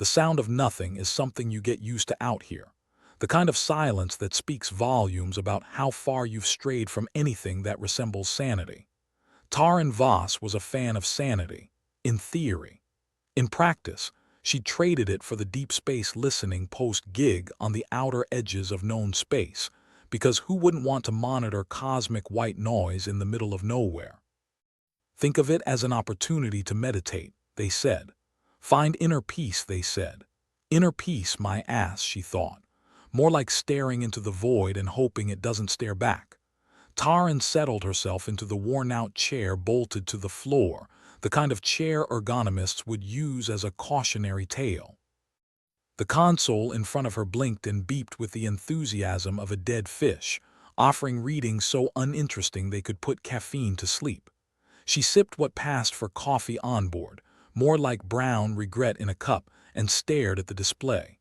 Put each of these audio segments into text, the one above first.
The sound of nothing is something you get used to out here. The kind of silence that speaks volumes about how far you've strayed from anything that resembles sanity. Taran Voss was a fan of sanity, in theory. In practice, she traded it for the deep space listening post-gig on the outer edges of known space, because who wouldn't want to monitor cosmic white noise in the middle of nowhere? Think of it as an opportunity to meditate, they said. Find inner peace, they said. Inner peace, my ass, she thought. More like staring into the void and hoping it doesn't stare back. Taran settled herself into the worn-out chair bolted to the floor, the kind of chair ergonomists would use as a cautionary tale. The console in front of her blinked and beeped with the enthusiasm of a dead fish, offering readings so uninteresting they could put caffeine to sleep. She sipped what passed for coffee on board, more like brown regret in a cup, and stared at the display.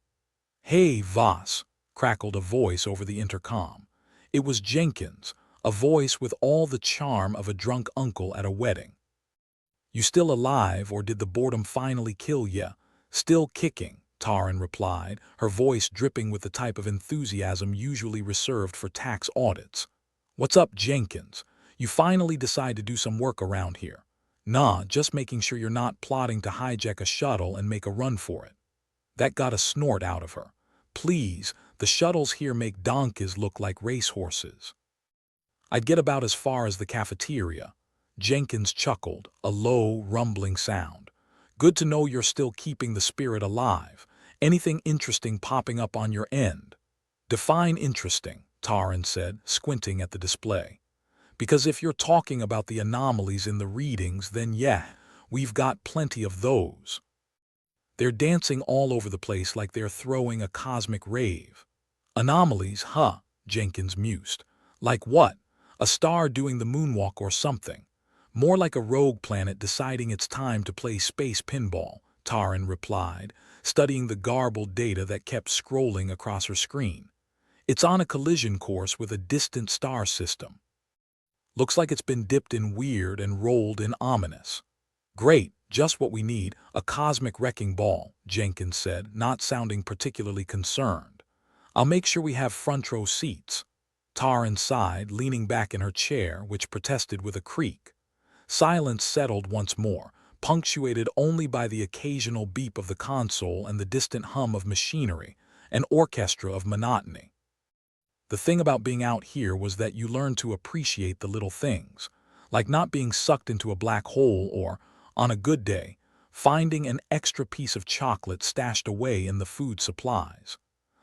"Hey, Voss," crackled a voice over the intercom. It was Jenkins, a voice with all the charm of a drunk uncle at a wedding. "You still alive, or did the boredom finally kill ya?" "Still kicking," Taran replied, her voice dripping with the type of enthusiasm usually reserved for tax audits. "What's up, Jenkins? You finally decide to do some work around here." "Nah, just making sure you're not plotting to hijack a shuttle and make a run for it." That got a snort out of her. "Please, the shuttles here make donkeys look like racehorses." "I'd get about as far as the cafeteria." Jenkins chuckled, a low, rumbling sound. "Good to know you're still keeping the spirit alive. Anything interesting popping up on your end?" "Define interesting," Taran said, squinting at the display. "Because if you're talking about the anomalies in the readings, then yeah, we've got plenty of those. They're dancing all over the place like they're throwing a cosmic rave." "Anomalies, huh?" Jenkins mused. "Like what? A star doing the moonwalk or something?" "More like a rogue planet deciding it's time to play space pinball," Taran replied, studying the garbled data that kept scrolling across her screen. "It's on a collision course with a distant star system. Looks like it's been dipped in weird and rolled in ominous." "Great, just what we need, a cosmic wrecking ball," Jenkins said, not sounding particularly concerned. "I'll make sure we have front row seats." Taran sighed, leaning back in her chair, which protested with a creak. Silence settled once more, punctuated only by the occasional beep of the console and the distant hum of machinery, an orchestra of monotony. The thing about being out here was that you learned to appreciate the little things, like not being sucked into a black hole or, on a good day, finding an extra piece of chocolate stashed away in the food supplies.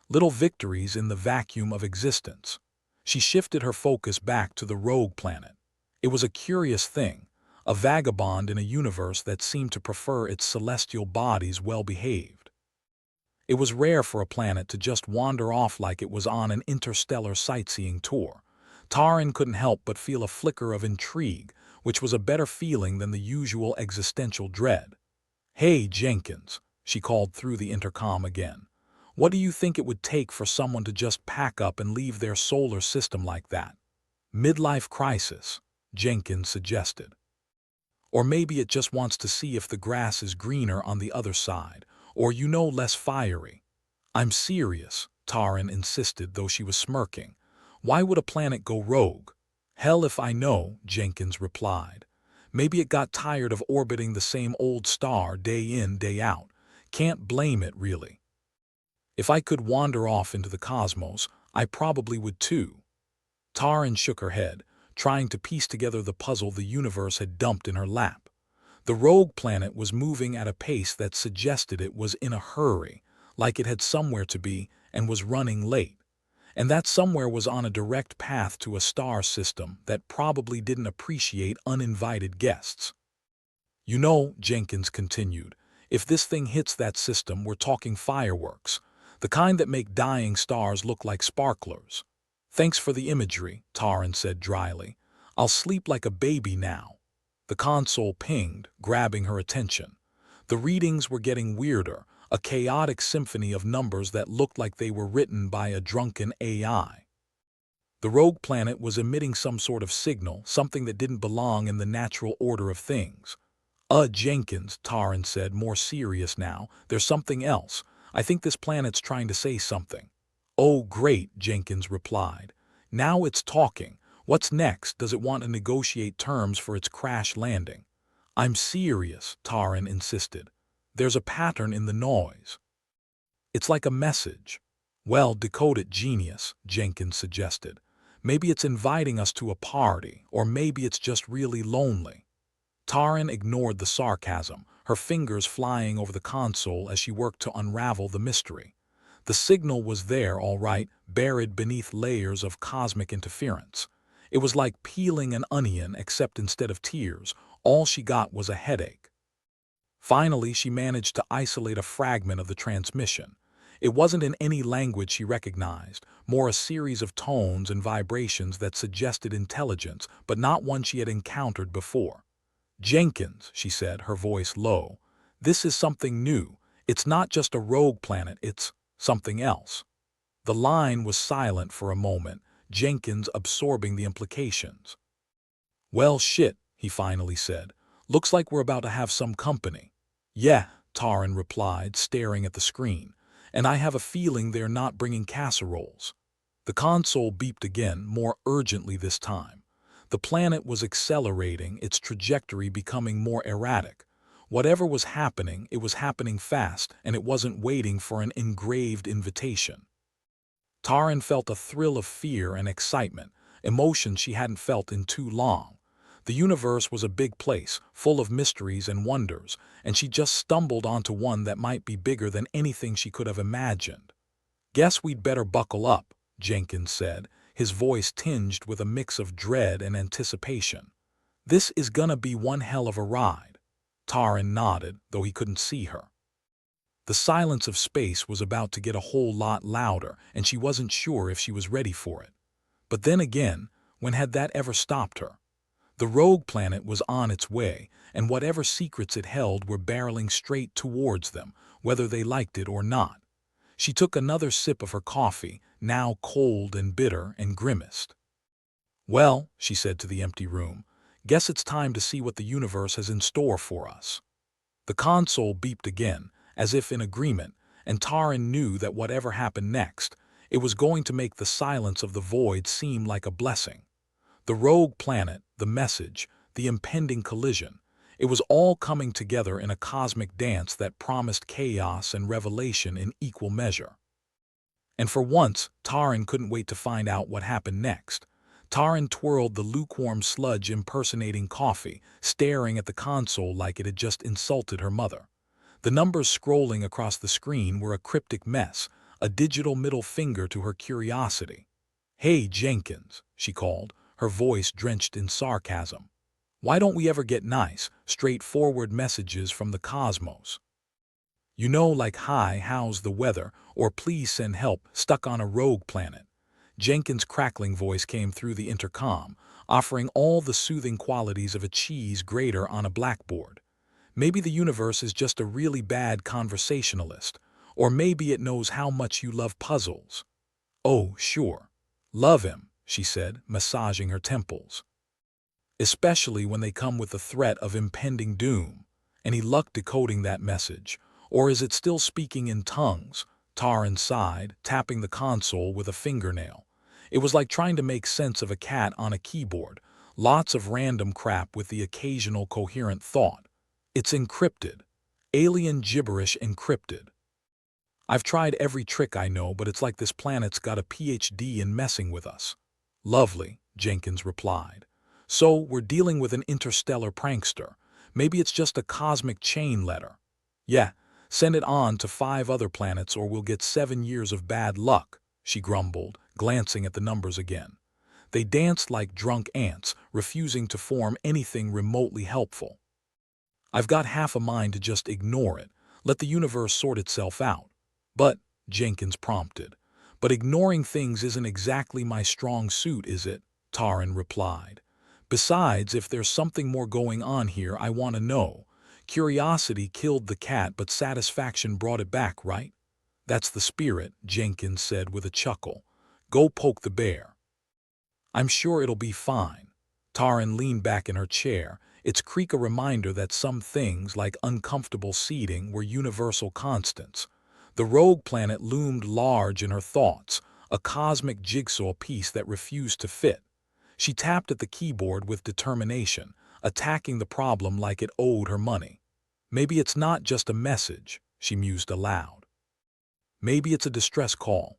Little victories in the vacuum of existence. She shifted her focus back to the rogue planet. It was a curious thing, a vagabond in a universe that seemed to prefer its celestial bodies well-behaved. It was rare for a planet to just wander off like it was on an interstellar sightseeing tour. Taran couldn't help but feel a flicker of intrigue, which was a better feeling than the usual existential dread. "Hey, Jenkins," she called through the intercom again. "What do you think it would take for someone to just pack up and leave their solar system like that?" "Midlife crisis," Jenkins suggested. "Or maybe it just wants to see if the grass is greener on the other side, or less fiery." "I'm serious," Taran insisted, though she was smirking. "Why would a planet go rogue?" "Hell if I know," Jenkins replied. "Maybe it got tired of orbiting the same old star day in, day out. Can't blame it, really. If I could wander off into the cosmos, I probably would too." Taran shook her head, trying to piece together the puzzle the universe had dumped in her lap. The rogue planet was moving at a pace that suggested it was in a hurry, like it had somewhere to be and was running late. And that somewhere was on a direct path to a star system that probably didn't appreciate uninvited guests. Jenkins continued, "if this thing hits that system, we're talking fireworks, the kind that make dying stars look like sparklers." "Thanks for the imagery," Taran said dryly. "I'll sleep like a baby now." The console pinged, grabbing her attention. The readings were getting weirder, a chaotic symphony of numbers that looked like they were written by a drunken AI. The rogue planet was emitting some sort of signal, something that didn't belong in the natural order of things. Jenkins, Taryn said, more serious now. There's something else. I think this planet's trying to say something. Oh, great, Jenkins replied. Now it's talking. What's next? Does it want to negotiate terms for its crash landing? I'm serious, Taryn insisted. There's a pattern in the noise. It's like a message. Well, decode it, genius, Jenkins suggested. Maybe it's inviting us to a party, or maybe it's just really lonely. Taryn ignored the sarcasm, her fingers flying over the console as she worked to unravel the mystery. The signal was there, all right, buried beneath layers of cosmic interference. It was like peeling an onion, except instead of tears, all she got was a headache. Finally, she managed to isolate a fragment of the transmission. It wasn't in any language she recognized, more a series of tones and vibrations that suggested intelligence, but not one she had encountered before. Jenkins, she said, her voice low, this is something new. It's not just a rogue planet, it's something else. The line was silent for a moment, Jenkins absorbing the implications. Well, shit, he finally said. Looks like we're about to have some company. Yeah, Taryn replied, staring at the screen. And I have a feeling they're not bringing casseroles. The console beeped again, more urgently this time. The planet was accelerating, its trajectory becoming more erratic. Whatever was happening, it was happening fast, and it wasn't waiting for an engraved invitation. Taryn felt a thrill of fear and excitement, emotions she hadn't felt in too long. The universe was a big place, full of mysteries and wonders, and she just stumbled onto one that might be bigger than anything she could have imagined. Guess we'd better buckle up, Jenkins said, his voice tinged with a mix of dread and anticipation. This is gonna be one hell of a ride. Taryn nodded, though he couldn't see her. The silence of space was about to get a whole lot louder, and she wasn't sure if she was ready for it. But then again, when had that ever stopped her? The rogue planet was on its way, and whatever secrets it held were barreling straight towards them, whether they liked it or not. She took another sip of her coffee, now cold and bitter, and grimaced. Well, she said to the empty room, guess it's time to see what the universe has in store for us. The console beeped again, as if in agreement, and Taryn knew that whatever happened next, it was going to make the silence of the void seem like a blessing. The rogue planet, the message, the impending collision, it was all coming together in a cosmic dance that promised chaos and revelation in equal measure. And for once, Taryn couldn't wait to find out what happened next. Taryn twirled the lukewarm sludge impersonating coffee, staring at the console like it had just insulted her mother. The numbers scrolling across the screen were a cryptic mess, a digital middle finger to her curiosity. Hey, Jenkins, she called, her voice drenched in sarcasm. Why don't we ever get nice, straightforward messages from the cosmos? You know, like hi, how's the weather, or please send help, stuck on a rogue planet. Jenkins' crackling voice came through the intercom, offering all the soothing qualities of a cheese grater on a blackboard. Maybe the universe is just a really bad conversationalist, or maybe it knows how much you love puzzles. Oh, sure. Love him, she said, massaging her temples. Especially when they come with the threat of impending doom. Any luck decoding that message? Or is it still speaking in tongues? Taryn sighed, tapping the console with a fingernail. It was like trying to make sense of a cat on a keyboard. Lots of random crap with the occasional coherent thought. It's encrypted. Alien gibberish encrypted. I've tried every trick I know, but it's like this planet's got a PhD in messing with us. Lovely, Jenkins replied. So we're dealing with an interstellar prankster. Maybe it's just a cosmic chain letter. Yeah, send it on to 5 other planets or we'll get 7 years of bad luck, she grumbled, glancing at the numbers again. They danced like drunk ants, refusing to form anything remotely helpful. I've got half a mind to just ignore it, let the universe sort itself out. But, Jenkins prompted, but ignoring things isn't exactly my strong suit, is it? Taryn replied. Besides, if there's something more going on here, I want to know. Curiosity killed the cat, but satisfaction brought it back, right? That's the spirit, Jenkins said with a chuckle. Go poke the bear. I'm sure it'll be fine. Taryn leaned back in her chair, its creak a reminder that some things, like uncomfortable seating, were universal constants. The rogue planet loomed large in her thoughts, a cosmic jigsaw piece that refused to fit. She tapped at the keyboard with determination, attacking the problem like it owed her money. Maybe it's not just a message, she mused aloud. Maybe it's a distress call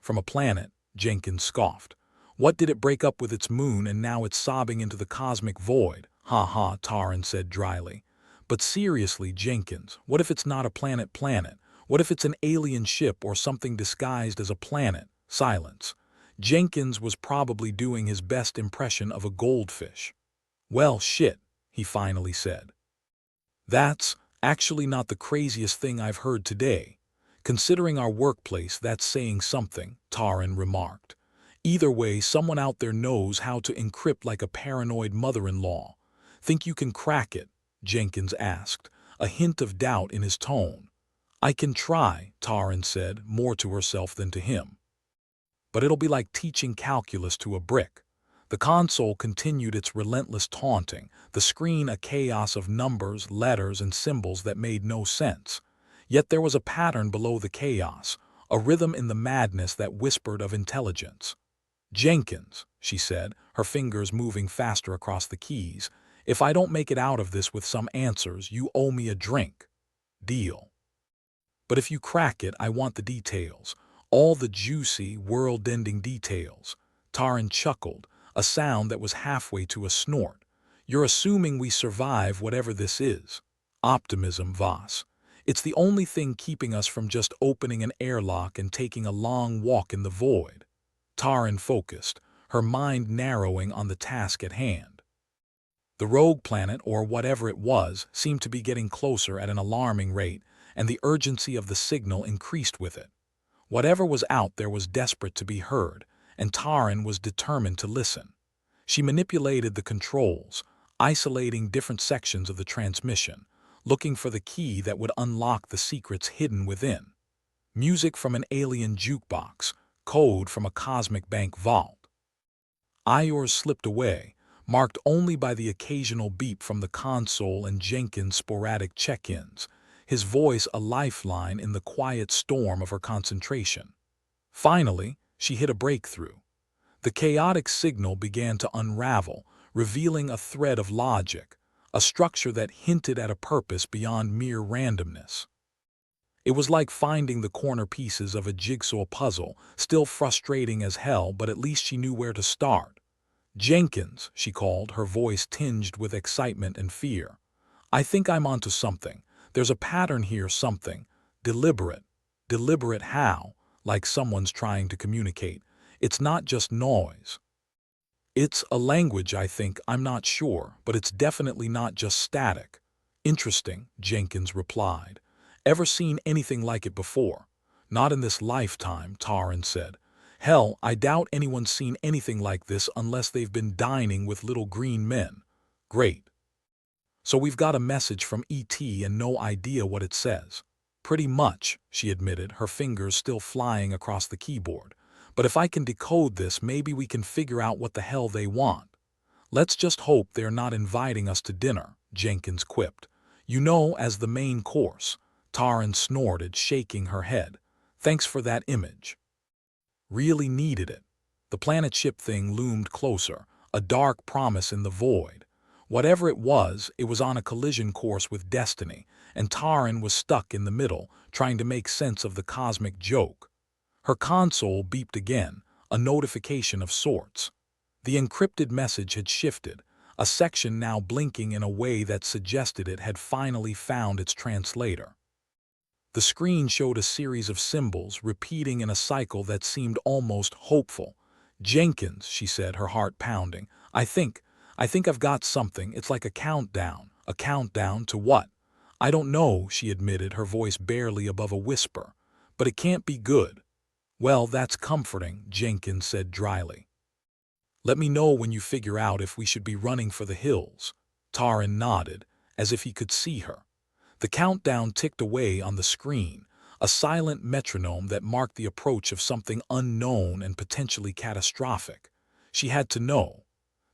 from a planet, Jenkins scoffed. What did it break up with its moon and now it's sobbing into the cosmic void? Ha ha, Taran said dryly. But seriously, Jenkins, what if it's not a planet? What if it's an alien ship or something disguised as a planet? Silence. Jenkins was probably doing his best impression of a goldfish. Well, shit, he finally said. That's actually not the craziest thing I've heard today. Considering our workplace, that's saying something, Taran remarked. Either way, someone out there knows how to encrypt like a paranoid mother-in-law. Think you can crack it? Jenkins asked, a hint of doubt in his tone. I can try, Taran said, more to herself than to him. But it'll be like teaching calculus to a brick. The console continued its relentless taunting, the screen a chaos of numbers, letters, and symbols that made no sense. Yet there was a pattern below the chaos, a rhythm in the madness that whispered of intelligence. Jenkins, she said, her fingers moving faster across the keys, if I don't make it out of this with some answers, you owe me a drink. Deal. But if you crack it, I want the details. All the juicy, world-ending details. Taran chuckled, a sound that was halfway to a snort. You're assuming we survive whatever this is. Optimism, Voss. It's the only thing keeping us from just opening an airlock and taking a long walk in the void. Taran focused, her mind narrowing on the task at hand. The rogue planet, or whatever it was, seemed to be getting closer at an alarming rate, and the urgency of the signal increased with it. Whatever was out there was desperate to be heard, and Taran was determined to listen. She manipulated the controls, isolating different sections of the transmission, looking for the key that would unlock the secrets hidden within. Music from an alien jukebox, code from a cosmic bank vault. Iors slipped away, marked only by the occasional beep from the console and Jenkins' sporadic check-ins, his voice a lifeline in the quiet storm of her concentration. Finally, she hit a breakthrough. The chaotic signal began to unravel, revealing a thread of logic, a structure that hinted at a purpose beyond mere randomness. It was like finding the corner pieces of a jigsaw puzzle, still frustrating as hell, but at least she knew where to start. Jenkins, she called, her voice tinged with excitement and fear. I think I'm onto something. There's a pattern here, something. Deliberate. Deliberate how? Like someone's trying to communicate. It's not just noise. It's a language, I think. I'm not sure, but it's definitely not just static. Interesting, Jenkins replied. Ever seen anything like it before? Not in this lifetime, Taran said. Hell, I doubt anyone's seen anything like this unless they've been dining with little green men. Great. So we've got a message from E.T. and no idea what it says. Pretty much, she admitted, her fingers still flying across the keyboard. But if I can decode this, maybe we can figure out what the hell they want. Let's just hope they're not inviting us to dinner, Jenkins quipped. You know, as the main course. Taran snorted, shaking her head. Thanks for that image. Really needed it. The planet ship thing loomed closer, a dark promise in the void. Whatever it was on a collision course with destiny, and Taran was stuck in the middle, trying to make sense of the cosmic joke. Her console beeped again, a notification of sorts. The encrypted message had shifted, a section now blinking in a way that suggested it had finally found its translator. The screen showed a series of symbols repeating in a cycle that seemed almost hopeful. Jenkins, she said, her heart pounding. I think I've got something. It's like a countdown. A countdown to what? I don't know, she admitted, her voice barely above a whisper. But it can't be good. Well, that's comforting, Jenkins said dryly. Let me know when you figure out if we should be running for the hills. Taran nodded, as if he could see her. The countdown ticked away on the screen, a silent metronome that marked the approach of something unknown and potentially catastrophic. She had to know.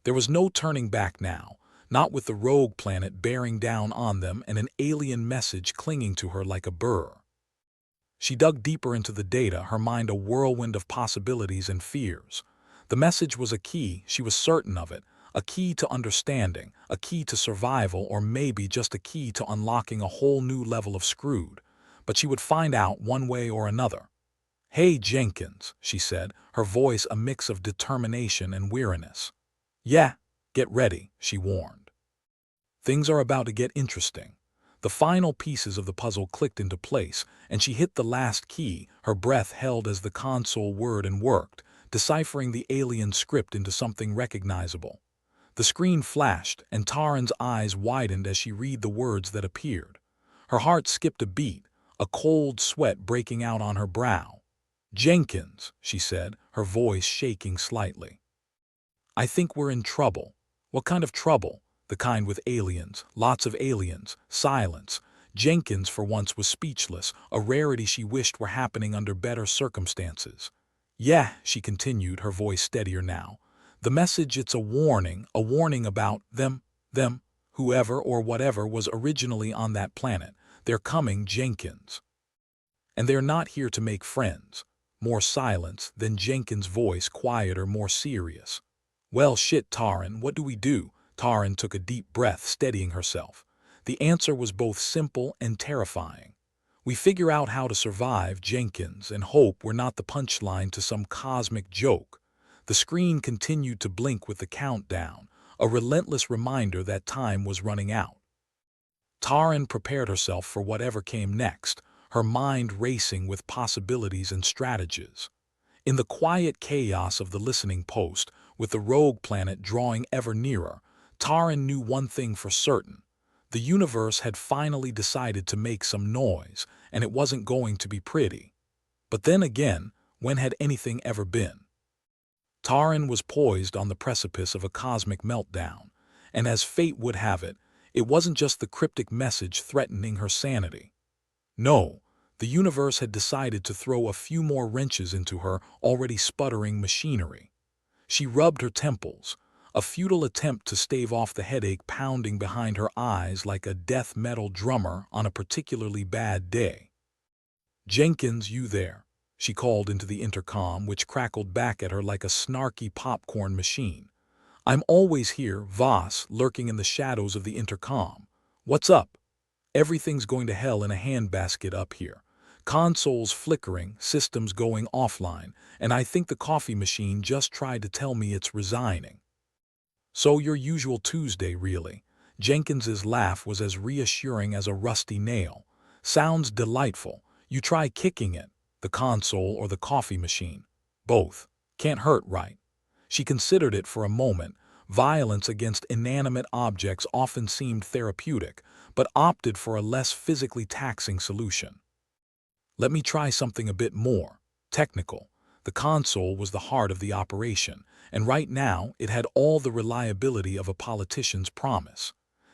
There was no turning back now, not with the rogue planet bearing down on them and an alien message clinging to her like a burr. She dug deeper into the data, her mind a whirlwind of possibilities and fears. The message was a key, she was certain of it, a key to understanding, a key to survival, or maybe just a key to unlocking a whole new level of screwed. But she would find out one way or another. "Hey, Jenkins," she said, her voice a mix of determination and weariness. "Yeah, get ready," she warned. Things are about to get interesting. The final pieces of the puzzle clicked into place, and she hit the last key, her breath held as the console whirred and worked, deciphering the alien script into something recognizable. The screen flashed, and Taryn's eyes widened as she read the words that appeared. Her heart skipped a beat, a cold sweat breaking out on her brow. "Jenkins," she said, her voice shaking slightly. "I think we're in trouble." "What kind of trouble?" "The kind with aliens, lots of aliens, silence." Jenkins for once was speechless, a rarity she wished were happening under better circumstances. "Yeah," she continued, her voice steadier now. "The message, it's a warning about them, whoever or whatever was originally on that planet. They're coming, Jenkins. And they're not here to make friends." More silence, then Jenkins' voice quieter, more serious. "Well, shit, Taryn, what do we do?" Taryn took a deep breath, steadying herself. The answer was both simple and terrifying. "We figure out how to survive, Jenkins, and hope we're not the punchline to some cosmic joke." The screen continued to blink with the countdown, a relentless reminder that time was running out. Taryn prepared herself for whatever came next, her mind racing with possibilities and strategies. In the quiet chaos of the listening post, with the rogue planet drawing ever nearer, Taryn knew one thing for certain. The universe had finally decided to make some noise, and it wasn't going to be pretty. But then again, when had anything ever been? Taryn was poised on the precipice of a cosmic meltdown, and as fate would have it, it wasn't just the cryptic message threatening her sanity. No, the universe had decided to throw a few more wrenches into her already sputtering machinery. She rubbed her temples, a futile attempt to stave off the headache pounding behind her eyes like a death metal drummer on a particularly bad day. "Jenkins, you there?" she called into the intercom, which crackled back at her like a snarky popcorn machine. "I'm always here," Voss, lurking in the shadows of the intercom. "What's up?" "Everything's going to hell in a handbasket up here. Consoles flickering, systems going offline, and I think the coffee machine just tried to tell me it's resigning." "So your usual Tuesday, really." Jenkins's laugh was as reassuring as a rusty nail. "Sounds delightful. You try kicking it, the console or the coffee machine. Both. Can't hurt, right?" She considered it for a moment. Violence against inanimate objects often seemed therapeutic, but opted for a less physically taxing solution. "Let me try something a bit more technical." The console was the heart of the operation, and right now it had all the reliability of a politician's promise.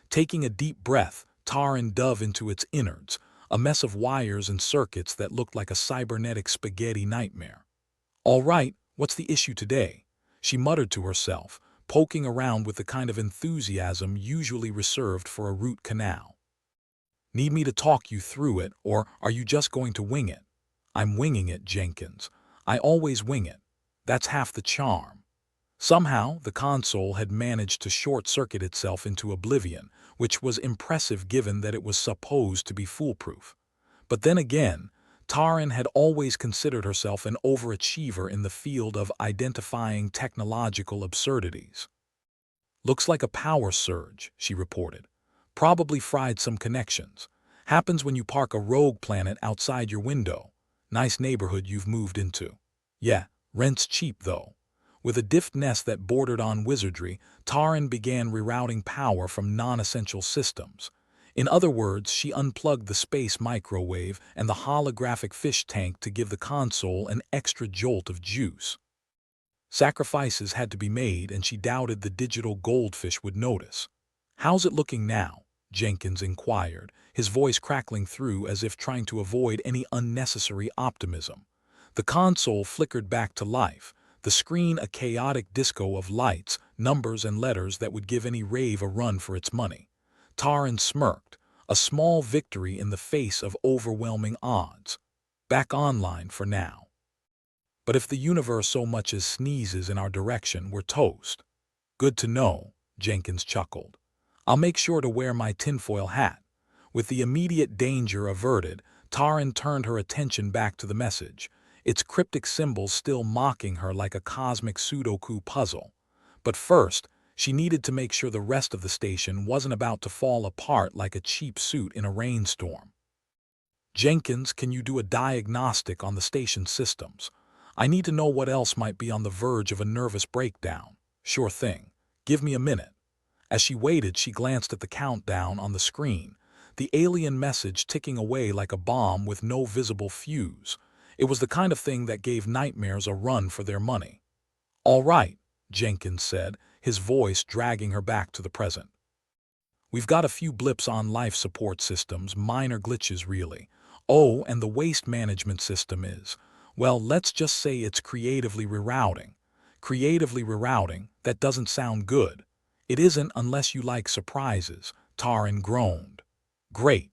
Taking a deep breath, Taryn dove into its innards, a mess of wires and circuits that looked like a cybernetic spaghetti nightmare. "All right, what's the issue today?" she muttered to herself, poking around with the kind of enthusiasm usually reserved for a root canal. "Need me to talk you through it, or are you just going to wing it?" "I'm winging it, Jenkins. I always wing it. That's half the charm." Somehow, the console had managed to short-circuit itself into oblivion, which was impressive given that it was supposed to be foolproof. But then again, Taryn had always considered herself an overachiever in the field of identifying technological absurdities. "Looks like a power surge," she reported. "Probably fried some connections. Happens when you park a rogue planet outside your window. Nice neighborhood you've moved into." "Yeah, rent's cheap though." With a deftness that bordered on wizardry, Taryn began rerouting power from non-essential systems. In other words, she unplugged the space microwave and the holographic fish tank to give the console an extra jolt of juice. Sacrifices had to be made, and she doubted the digital goldfish would notice. "How's it looking now?" Jenkins inquired, his voice crackling through as if trying to avoid any unnecessary optimism. The console flickered back to life, the screen a chaotic disco of lights, numbers, and letters that would give any rave a run for its money. Taran smirked, a small victory in the face of overwhelming odds. Back online for now. But if the universe so much as sneezes in our direction, we're toast. Good to know, Jenkins chuckled. I'll make sure to wear my tinfoil hat. With the immediate danger averted, Taran turned her attention back to the message, its cryptic symbols still mocking her like a cosmic Sudoku puzzle. But first, she needed to make sure the rest of the station wasn't about to fall apart like a cheap suit in a rainstorm. Jenkins, can you do a diagnostic on the station systems? I need to know what else might be on the verge of a nervous breakdown. Sure thing. Give me a minute. As she waited, she glanced at the countdown on the screen, the alien message ticking away like a bomb with no visible fuse. It was the kind of thing that gave nightmares a run for their money. All right, Jenkins said, his voice dragging her back to the present. We've got a few blips on life support systems, minor glitches really. Oh, and the waste management system is, well, let's just say it's creatively rerouting. Creatively rerouting, that doesn't sound good. It isn't unless you like surprises, Taran groaned. Great.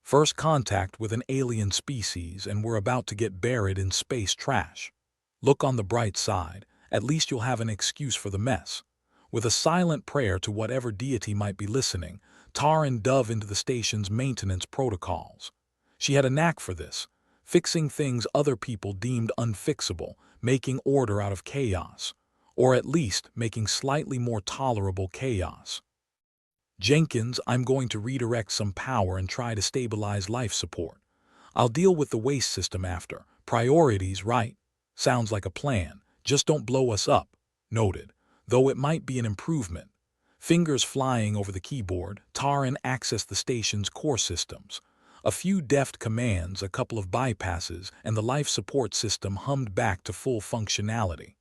First contact with an alien species and we're about to get buried in space trash. Look on the bright side, at least you'll have an excuse for the mess. With a silent prayer to whatever deity might be listening, Taran dove into the station's maintenance protocols. She had a knack for this, fixing things other people deemed unfixable, making order out of chaos, or at least making slightly more tolerable chaos. Jenkins, I'm going to redirect some power and try to stabilize life support. I'll deal with the waste system after. Priorities, right? Sounds like a plan. Just don't blow us up. Noted. Though it might be an improvement. Fingers flying over the keyboard, Taran accessed the station's core systems. A few deft commands, a couple of bypasses, and the life support system hummed back to full functionality.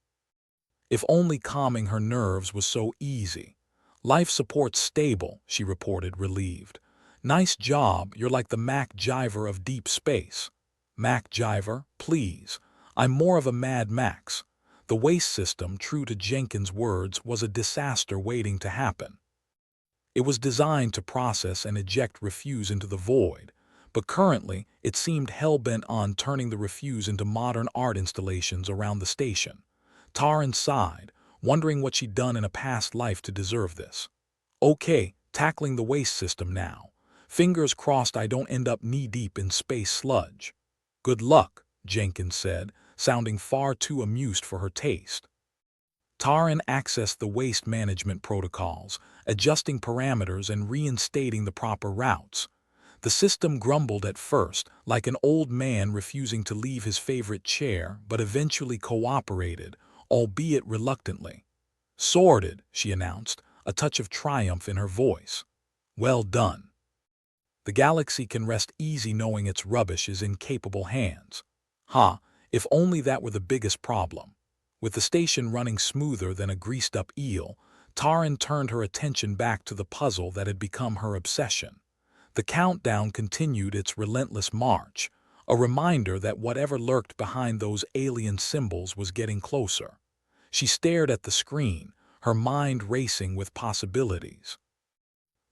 If only calming her nerves was so easy. Life support's stable, she reported, relieved. Nice job, you're like the Mac Jiver of deep space. Mac Jiver, please. I'm more of a Mad Max. The waste system, true to Jenkins' words, was a disaster waiting to happen. It was designed to process and eject refuse into the void, but currently it seemed hell-bent on turning the refuse into modern art installations around the station. Taran sighed, wondering what she'd done in a past life to deserve this. Okay, tackling the waste system now. Fingers crossed I don't end up knee-deep in space sludge. Good luck, Jenkins said, sounding far too amused for her taste. Taran accessed the waste management protocols, adjusting parameters and reinstating the proper routes. The system grumbled at first, like an old man refusing to leave his favorite chair, but eventually cooperated, albeit reluctantly. Sorted, she announced, a touch of triumph in her voice. Well done. The galaxy can rest easy knowing its rubbish is in capable hands. Ha, if only that were the biggest problem. With the station running smoother than a greased-up eel, Taran turned her attention back to the puzzle that had become her obsession. The countdown continued its relentless march, a reminder that whatever lurked behind those alien symbols was getting closer. She stared at the screen, her mind racing with possibilities.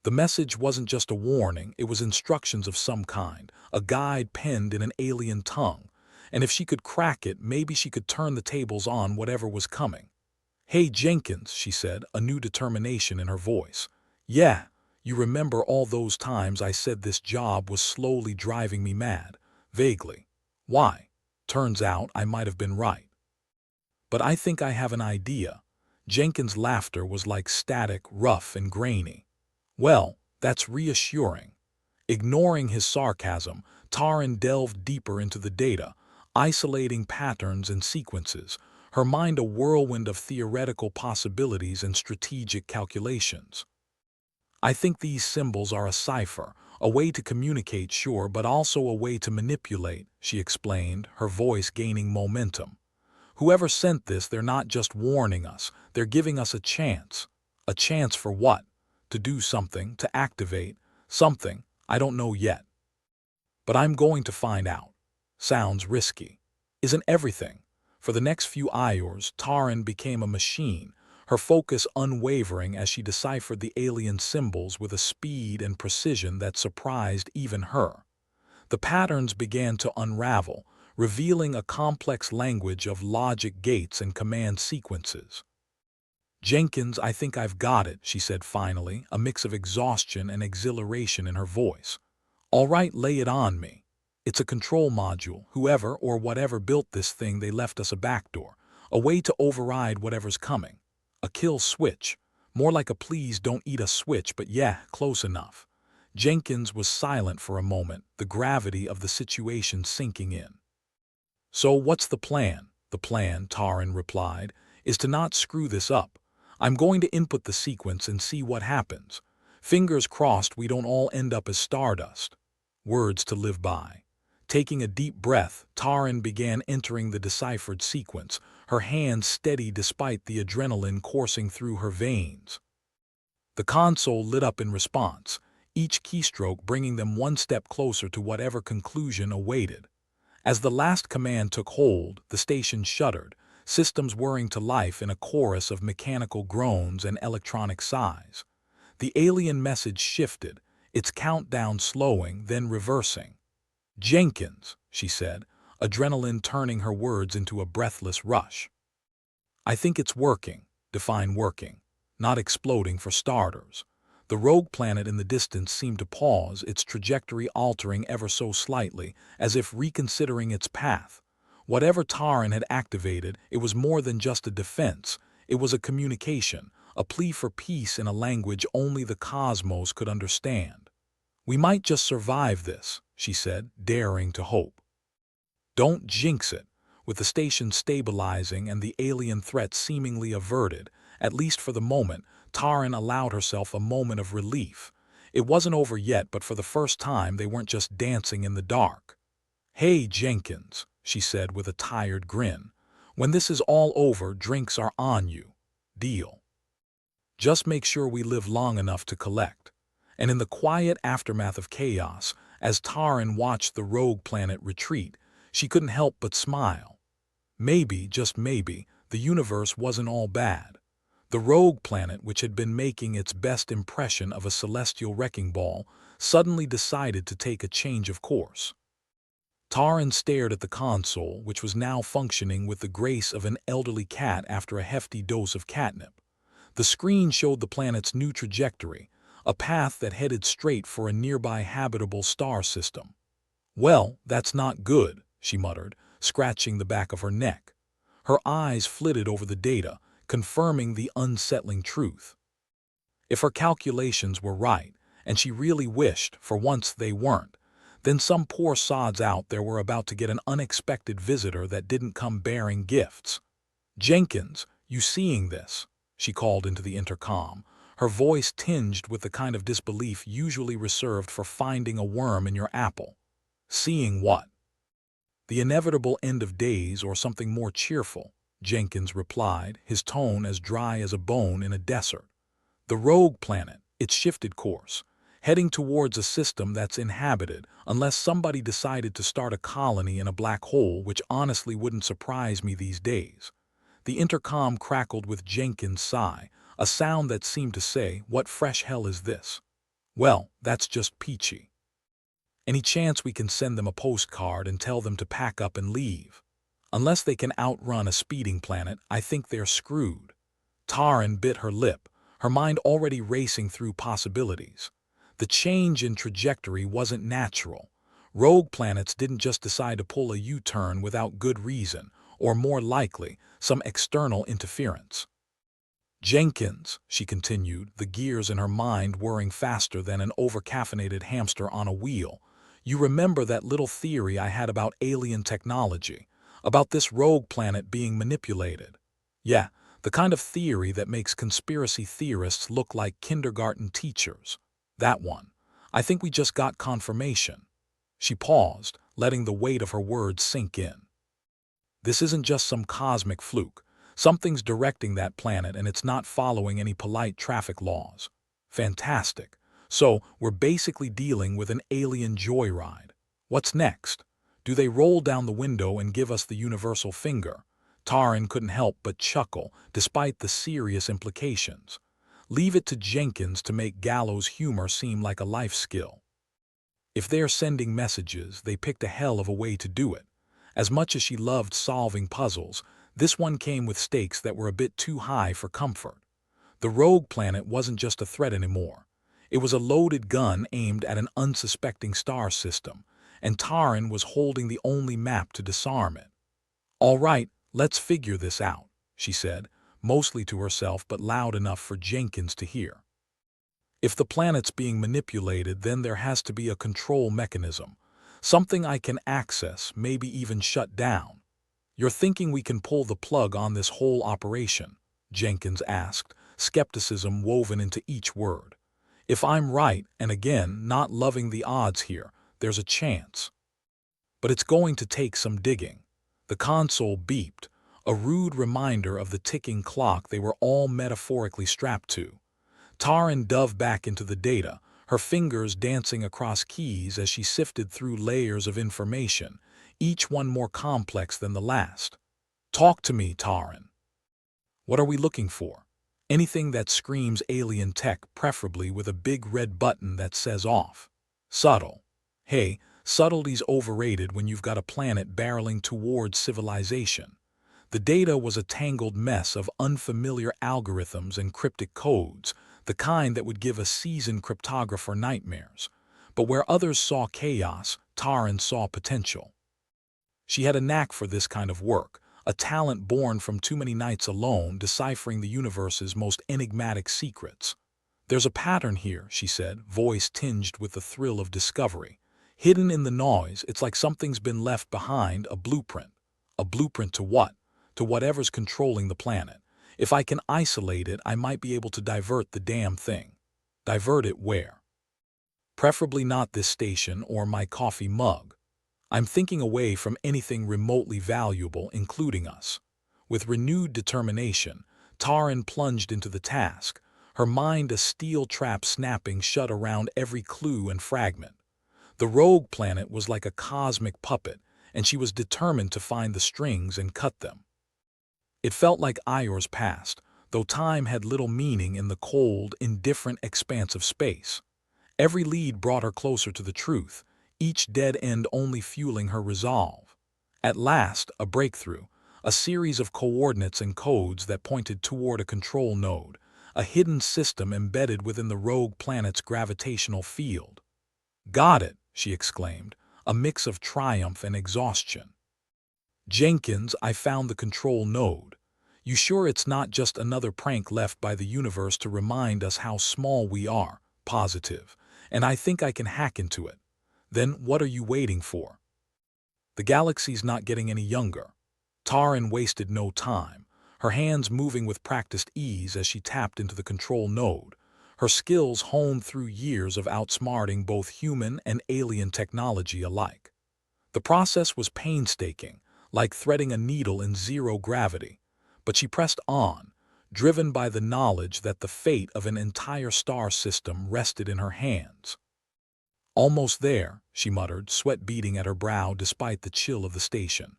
The message wasn't just a warning, it was instructions of some kind, a guide penned in an alien tongue, and if she could crack it, maybe she could turn the tables on whatever was coming. Hey Jenkins, she said, a new determination in her voice. Yeah, you remember all those times I said this job was slowly driving me mad? Vaguely. Why? Turns out I might have been right. But I think I have an idea. Jenkins' laughter was like static, rough, and grainy. Well, that's reassuring. Ignoring his sarcasm, Taran delved deeper into the data, isolating patterns and sequences, her mind a whirlwind of theoretical possibilities and strategic calculations. I think these symbols are a cipher, a way to communicate, sure, but also a way to manipulate, she explained, her voice gaining momentum. Whoever sent this, they're not just warning us, they're giving us a chance. A chance for what? To do something, to activate something, I don't know yet. But I'm going to find out. Sounds risky. Isn't everything? For the next few hours, Taran became a machine, her focus unwavering as she deciphered the alien symbols with a speed and precision that surprised even her. The patterns began to unravel, revealing a complex language of logic gates and command sequences. "Jenkins, I think I've got it," she said finally, a mix of exhaustion and exhilaration in her voice. "All right, lay it on me. It's a control module. Whoever or whatever built this thing, they left us a backdoor, a way to override whatever's coming. A kill switch. More like a please don't eat a switch, but yeah, close enough." Jenkins was silent for a moment, the gravity of the situation sinking in. "So what's the plan?" "The plan," Taran replied, "is to not screw this up. I'm going to input the sequence and see what happens. Fingers crossed we don't all end up as stardust." Words to live by. Taking a deep breath, Taran began entering the deciphered sequence, her hands steady despite the adrenaline coursing through her veins. The console lit up in response, each keystroke bringing them one step closer to whatever conclusion awaited. As the last command took hold, the station shuddered, systems whirring to life in a chorus of mechanical groans and electronic sighs. The alien message shifted, its countdown slowing, then reversing. "Jenkins," she said, adrenaline turning her words into a breathless rush. "I think it's working." Define working. Not exploding for starters. The rogue planet in the distance seemed to pause, its trajectory altering ever so slightly, as if reconsidering its path. Whatever Taran had activated, it was more than just a defense. It was a communication, a plea for peace in a language only the cosmos could understand. "We might just survive this," she said, daring to hope. "Don't jinx it." With the station stabilizing and the alien threat seemingly averted, at least for the moment, Taran allowed herself a moment of relief. It wasn't over yet, but for the first time they weren't just dancing in the dark. "Hey, Jenkins," she said with a tired grin. "When this is all over, drinks are on you. Deal? Just make sure we live long enough to collect." And in the quiet aftermath of chaos, as Taran watched the rogue planet retreat, she couldn't help but smile. Maybe, just maybe, the universe wasn't all bad. The rogue planet, which had been making its best impression of a celestial wrecking ball, suddenly decided to take a change of course. Taran stared at the console, which was now functioning with the grace of an elderly cat after a hefty dose of catnip. The screen showed the planet's new trajectory, a path that headed straight for a nearby habitable star system. "Well, that's not good," she muttered, scratching the back of her neck. Her eyes flitted over the data, confirming the unsettling truth. If her calculations were right, and she really wished, for once, they weren't, then some poor sods out there were about to get an unexpected visitor that didn't come bearing gifts. "Jenkins, you seeing this?" she called into the intercom, her voice tinged with the kind of disbelief usually reserved for finding a worm in your apple. "Seeing what?" "The inevitable end of days or something more cheerful," Jenkins replied, his tone as dry as a bone in a desert. "The rogue planet, it's shifted course, heading towards a system that's inhabited, unless somebody decided to start a colony in a black hole, which honestly wouldn't surprise me these days." The intercom crackled with Jenkins' sigh, a sound that seemed to say, "What fresh hell is this?" "Well, that's just peachy. Any chance we can send them a postcard and tell them to pack up and leave? Unless they can outrun a speeding planet, I think they're screwed." Taran bit her lip, her mind already racing through possibilities. The change in trajectory wasn't natural. Rogue planets didn't just decide to pull a U-turn without good reason, or more likely, some external interference. "Jenkins," she continued, the gears in her mind whirring faster than an overcaffeinated hamster on a wheel, "you remember that little theory I had about alien technology, about this rogue planet being manipulated? Yeah, the kind of theory that makes conspiracy theorists look like kindergarten teachers. That one. I think we just got confirmation." She paused, letting the weight of her words sink in. "This isn't just some cosmic fluke. Something's directing that planet and it's not following any polite traffic laws." "Fantastic. So, we're basically dealing with an alien joyride. What's next? Do they roll down the window and give us the universal finger?" Taran couldn't help but chuckle, despite the serious implications. Leave it to Jenkins to make gallows humor seem like a life skill. If they're sending messages, they picked a hell of a way to do it. As much as she loved solving puzzles, this one came with stakes that were a bit too high for comfort. The rogue planet wasn't just a threat anymore. It was a loaded gun aimed at an unsuspecting star system, and Taran was holding the only map to disarm it. "All right, let's figure this out," she said, mostly to herself but loud enough for Jenkins to hear. "If the planet's being manipulated, then there has to be a control mechanism, something I can access, maybe even shut down." "You're thinking we can pull the plug on this whole operation?" Jenkins asked, skepticism woven into each word. "If I'm right, and again, not loving the odds here, there's a chance. But it's going to take some digging." The console beeped, a rude reminder of the ticking clock they were all metaphorically strapped to. Taran dove back into the data, her fingers dancing across keys as she sifted through layers of information, each one more complex than the last. "Talk to me, Taran. What are we looking for?" "Anything that screams alien tech, preferably with a big red button that says off." "Subtle." "Hey, subtlety's overrated when you've got a planet barreling towards civilization." The data was a tangled mess of unfamiliar algorithms and cryptic codes, the kind that would give a seasoned cryptographer nightmares. But where others saw chaos, Taran saw potential. She had a knack for this kind of work, a talent born from too many nights alone deciphering the universe's most enigmatic secrets. "There's a pattern here," she said, voice tinged with the thrill of discovery. "Hidden in the noise, it's like something's been left behind, a blueprint." "A blueprint to what?" "To whatever's controlling the planet. If I can isolate it, I might be able to divert the damn thing." "Divert it where?" "Preferably not this station or my coffee mug. I'm thinking away from anything remotely valuable, including us." With renewed determination, Taran plunged into the task, her mind a steel trap snapping shut around every clue and fragment. The rogue planet was like a cosmic puppet, and she was determined to find the strings and cut them. It felt like hours passed, though time had little meaning in the cold, indifferent expanse of space. Every lead brought her closer to the truth, each dead end only fueling her resolve. At last, a breakthrough, a series of coordinates and codes that pointed toward a control node, a hidden system embedded within the rogue planet's gravitational field. "Got it," she exclaimed, a mix of triumph and exhaustion. "Jenkins, I found the control node. You sure it's not just another prank left by the universe to remind us how small we are?" "Positive. And I think I can hack into it." "Then what are you waiting for? The galaxy's not getting any younger." Taran wasted no time, her hands moving with practiced ease as she tapped into the control node, her skills honed through years of outsmarting both human and alien technology alike. The process was painstaking, like threading a needle in zero gravity, but she pressed on, driven by the knowledge that the fate of an entire star system rested in her hands. "Almost there," she muttered, sweat beading at her brow despite the chill of the station.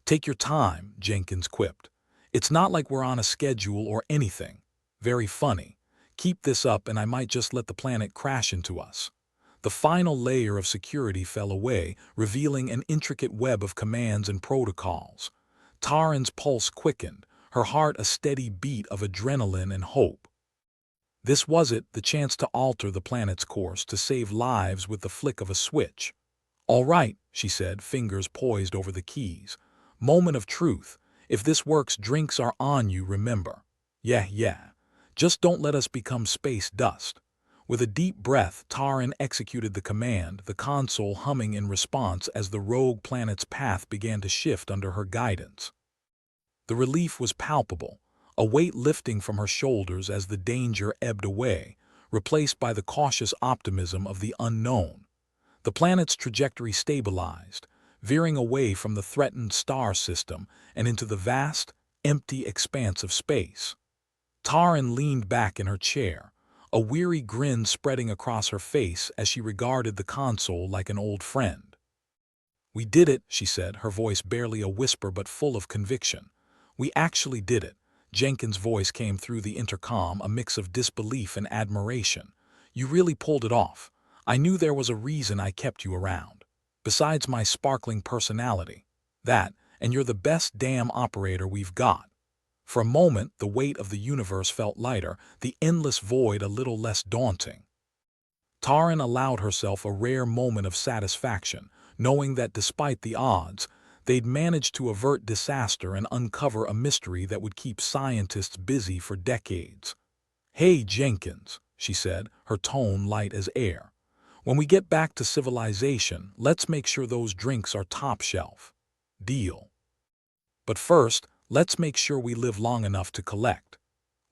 "Take your time," Jenkins quipped. "It's not like we're on a schedule or anything." "Very funny. Keep this up and I might just let the planet crash into us." The final layer of security fell away, revealing an intricate web of commands and protocols. Taran's pulse quickened, her heart a steady beat of adrenaline and hope. This was it, the chance to alter the planet's course, to save lives with the flick of a switch. "All right," she said, fingers poised over the keys. "Moment of truth. If this works, drinks are on you, remember." Yeah. Just don't let us become space dust." With a deep breath, Taran executed the command, the console humming in response as the rogue planet's path began to shift under her guidance. The relief was palpable, a weight lifting from her shoulders as the danger ebbed away, replaced by the cautious optimism of the unknown. The planet's trajectory stabilized, veering away from the threatened star system and into the vast, empty expanse of space. Taran leaned back in her chair, a weary grin spreading across her face as she regarded the console like an old friend. "We did it," she said, her voice barely a whisper but full of conviction. We actually did it. Jenkins' voice came through the intercom, a mix of disbelief and admiration. You really pulled it off. I knew there was a reason I kept you around. Besides my sparkling personality. That, and you're the best damn operator we've got. For a moment, the weight of the universe felt lighter, the endless void a little less daunting. Taryn allowed herself a rare moment of satisfaction, knowing that despite the odds, they'd managed to avert disaster and uncover a mystery that would keep scientists busy for decades. "Hey, Jenkins," she said, her tone light as air. "When we get back to civilization, let's make sure those drinks are top shelf. Deal. But first, let's make sure we live long enough to collect."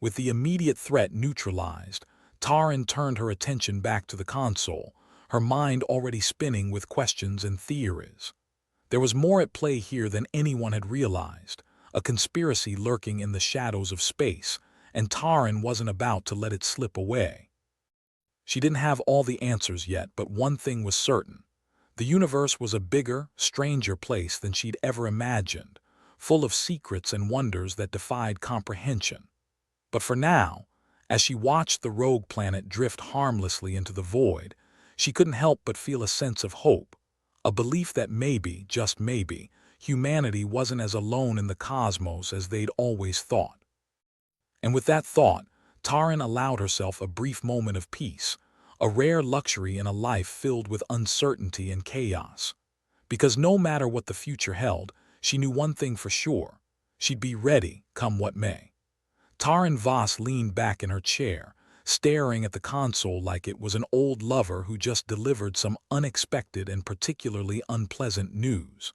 With the immediate threat neutralized, Taryn turned her attention back to the console, her mind already spinning with questions and theories. There was more at play here than anyone had realized, a conspiracy lurking in the shadows of space, and Taryn wasn't about to let it slip away. She didn't have all the answers yet, but one thing was certain. The universe was a bigger, stranger place than she'd ever imagined, full of secrets and wonders that defied comprehension. But for now, as she watched the rogue planet drift harmlessly into the void, she couldn't help but feel a sense of hope, a belief that maybe, just maybe, humanity wasn't as alone in the cosmos as they'd always thought. And with that thought, Taryn allowed herself a brief moment of peace, a rare luxury in a life filled with uncertainty and chaos. Because no matter what the future held, she knew one thing for sure: she'd be ready, come what may. Taryn Voss leaned back in her chair, staring at the console like it was an old lover who just delivered some unexpected and particularly unpleasant news.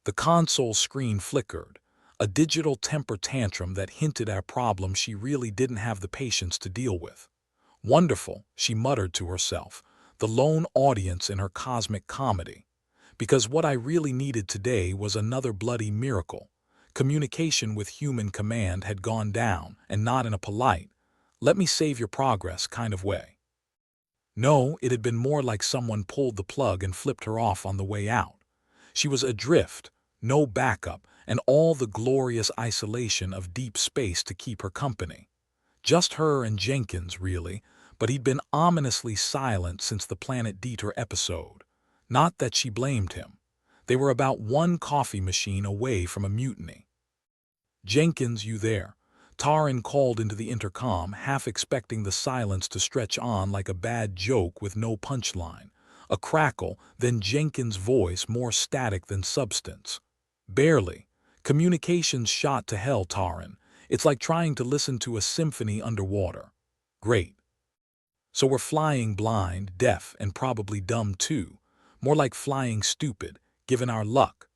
The console screen flickered, a digital temper tantrum that hinted at a problem she really didn't have the patience to deal with. Wonderful, she muttered to herself, the lone audience in her cosmic comedy. Because what I really needed today was another bloody miracle. Communication with human command had gone down, and not in a polite, "let me save your progress" kind of way. No, it had been more like someone pulled the plug and flipped her off on the way out. She was adrift, no backup, and all the glorious isolation of deep space to keep her company. Just her and Jenkins, really, but he'd been ominously silent since the Planet Dieter episode. Not that she blamed him. They were about one coffee machine away from a mutiny. "Jenkins, you there?" Taryn called into the intercom, half expecting the silence to stretch on like a bad joke with no punchline. A crackle, then Jenkins' voice, more static than substance. "Barely. Communications shot to hell, Taryn. It's like trying to listen to a symphony underwater." "Great. So we're flying blind, deaf, and probably dumb too. More like flying stupid, given our luck.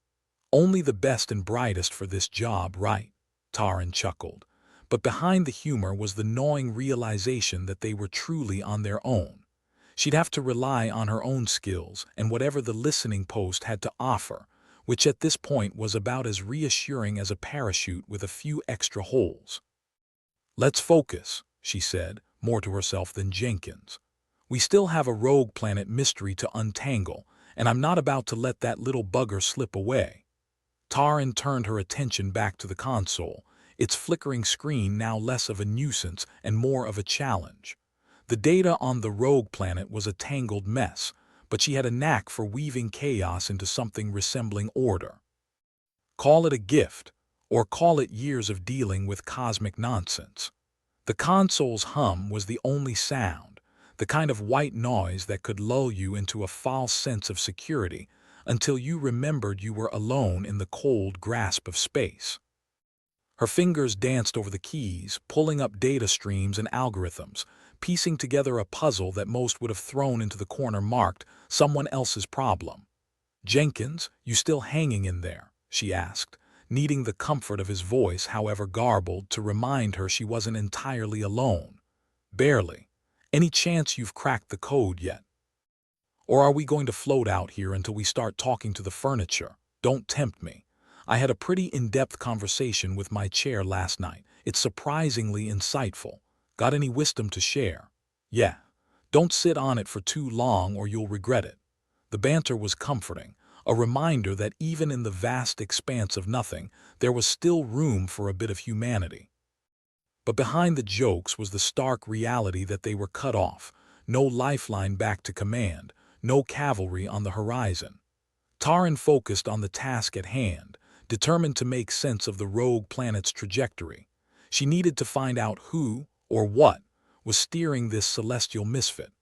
Only the best and brightest for this job, right?" Taryn chuckled. But behind the humor was the gnawing realization that they were truly on their own. She'd have to rely on her own skills and whatever the listening post had to offer, which at this point was about as reassuring as a parachute with a few extra holes. "Let's focus," she said, more to herself than Jenkins. "We still have a rogue planet mystery to untangle, and I'm not about to let that little bugger slip away." Taryn turned her attention back to the console, its flickering screen now less of a nuisance and more of a challenge. The data on the rogue planet was a tangled mess, but she had a knack for weaving chaos into something resembling order. Call it a gift, or call it years of dealing with cosmic nonsense. The console's hum was the only sound, the kind of white noise that could lull you into a false sense of security until you remembered you were alone in the cold grasp of space. Her fingers danced over the keys, pulling up data streams and algorithms, piecing together a puzzle that most would have thrown into the corner marked "someone else's problem." "Jenkins, you still hanging in there?" she asked, needing the comfort of his voice, however garbled, to remind her she wasn't entirely alone. "Barely. Any chance you've cracked the code yet? Or are we going to float out here until we start talking to the furniture? Don't tempt me. I had a pretty in-depth conversation with my chair last night. It's surprisingly insightful. Got any wisdom to share? Yeah. Don't sit on it for too long or you'll regret it." The banter was comforting, a reminder that even in the vast expanse of nothing, there was still room for a bit of humanity. But behind the jokes was the stark reality that they were cut off, no lifeline back to command, no cavalry on the horizon. Taran focused on the task at hand, determined to make sense of the rogue planet's trajectory. She needed to find out who, or what, was steering this celestial misfit.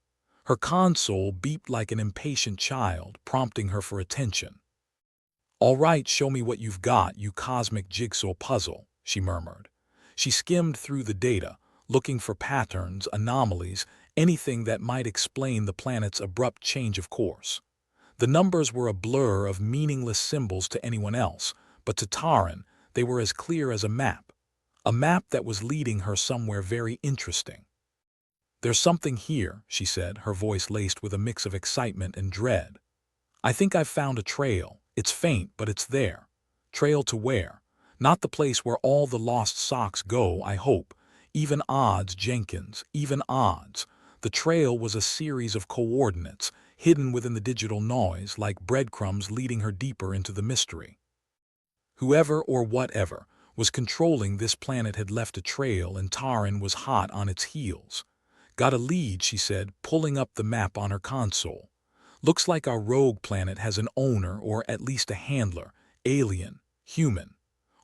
Her console beeped like an impatient child, prompting her for attention. "All right, show me what you've got, you cosmic jigsaw puzzle," she murmured. She skimmed through the data, looking for patterns, anomalies, anything that might explain the planet's abrupt change of course. The numbers were a blur of meaningless symbols to anyone else, but to Taran, they were as clear as a map that was leading her somewhere very interesting. "There's something here," she said, her voice laced with a mix of excitement and dread. "I think I've found a trail. It's faint, but it's there. Trail to where? Not the place where all the lost socks go, I hope. Even odds, Jenkins, even odds." The trail was a series of coordinates, hidden within the digital noise, like breadcrumbs leading her deeper into the mystery. Whoever or whatever was controlling this planet had left a trail, and Taran was hot on its heels. "Got a lead," she said, pulling up the map on her console. "Looks like our rogue planet has an owner, or at least a handler, alien, human,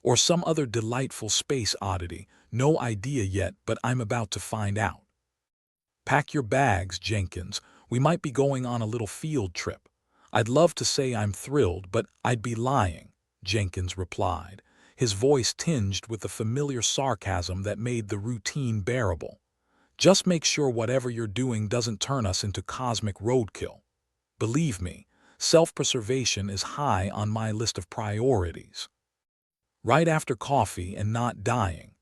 or some other delightful space oddity. No idea yet, but I'm about to find out." "Pack your bags, Jenkins. We might be going on a little field trip." "I'd love to say I'm thrilled, but I'd be lying," Jenkins replied, his voice tinged with the familiar sarcasm that made the routine bearable. "Just make sure whatever you're doing doesn't turn us into cosmic roadkill. Believe me, self-preservation is high on my list of priorities." Right after coffee and not dying,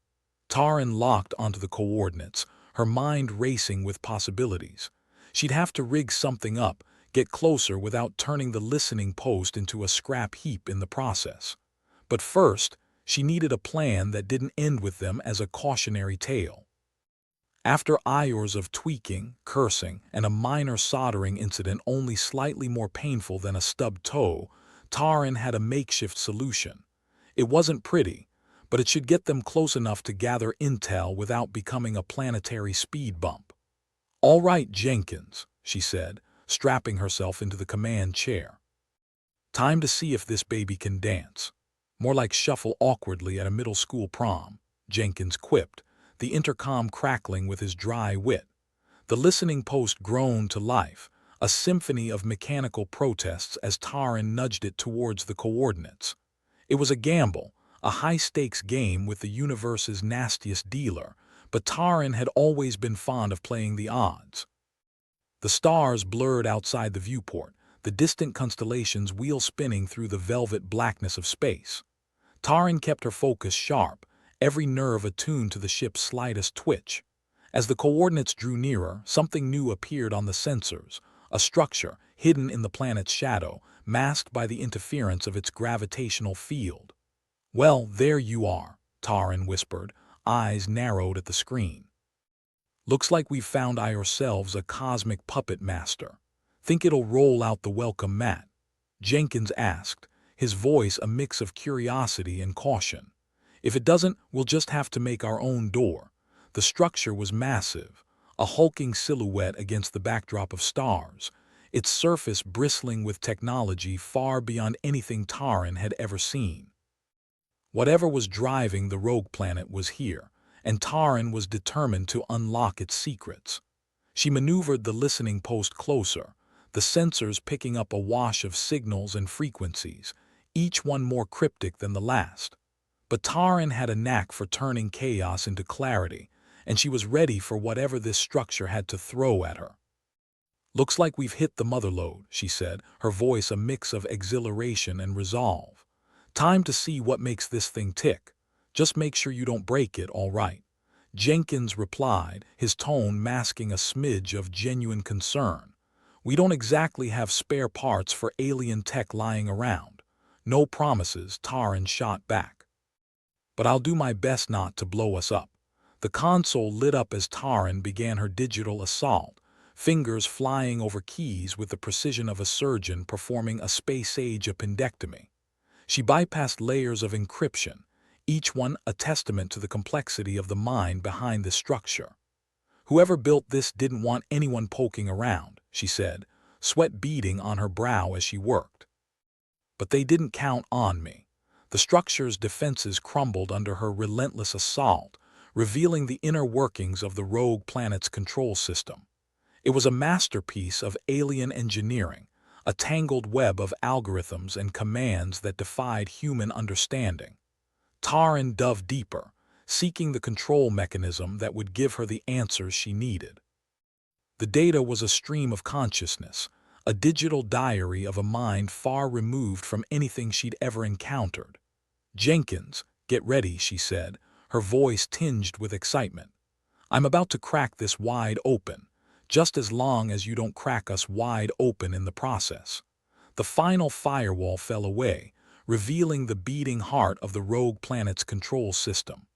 Taran locked onto the coordinates, her mind racing with possibilities. She'd have to rig something up, get closer without turning the listening post into a scrap heap in the process. But first, she needed a plan that didn't end with them as a cautionary tale. After hours of tweaking, cursing, and a minor soldering incident only slightly more painful than a stubbed toe, Taran had a makeshift solution. It wasn't pretty, but it should get them close enough to gather intel without becoming a planetary speed bump. "All right, Jenkins," she said, strapping herself into the command chair. "Time to see if this baby can dance." "More like shuffle awkwardly at a middle school prom," Jenkins quipped, the intercom crackling with his dry wit. The listening post groaned to life, a symphony of mechanical protests as Taran nudged it towards the coordinates. It was a gamble, a high-stakes game with the universe's nastiest dealer, but Taran had always been fond of playing the odds. The stars blurred outside the viewport, the distant constellations wheel-spinning through the velvet blackness of space. Taran kept her focus sharp, every nerve attuned to the ship's slightest twitch. As the coordinates drew nearer, something new appeared on the sensors, a structure hidden in the planet's shadow, masked by the interference of its gravitational field. "Well, there you are," Taran whispered, eyes narrowed at the screen. "Looks like we've found ourselves a cosmic puppet master. Think it'll roll out the welcome mat?" Jenkins asked, his voice a mix of curiosity and caution. "If it doesn't, we'll just have to make our own door." The structure was massive, a hulking silhouette against the backdrop of stars, its surface bristling with technology far beyond anything Taran had ever seen. Whatever was driving the rogue planet was here, and Taran was determined to unlock its secrets. She maneuvered the listening post closer, the sensors picking up a wash of signals and frequencies, each one more cryptic than the last. But Taran had a knack for turning chaos into clarity, and she was ready for whatever this structure had to throw at her. "Looks like we've hit the mother lode," she said, her voice a mix of exhilaration and resolve. "Time to see what makes this thing tick. Just make sure you don't break it, all right?" Jenkins replied, his tone masking a smidge of genuine concern. "We don't exactly have spare parts for alien tech lying around." "No promises," Taran shot back. "But I'll do my best not to blow us up." The console lit up as Taran began her digital assault, fingers flying over keys with the precision of a surgeon performing a space-age appendectomy. She bypassed layers of encryption, each one a testament to the complexity of the mind behind this structure. "Whoever built this didn't want anyone poking around," she said, sweat beading on her brow as she worked. But they didn't count on me. The structure's defenses crumbled under her relentless assault, revealing the inner workings of the rogue planet's control system. It was a masterpiece of alien engineering, a tangled web of algorithms and commands that defied human understanding. Taran dove deeper, seeking the control mechanism that would give her the answers she needed. The data was a stream of consciousness, a digital diary of a mind far removed from anything she'd ever encountered. "Jenkins, get ready," she said, her voice tinged with excitement. "I'm about to crack this wide open, just as long as you don't crack us wide open in the process." The final firewall fell away, revealing the beating heart of the rogue planet's control system.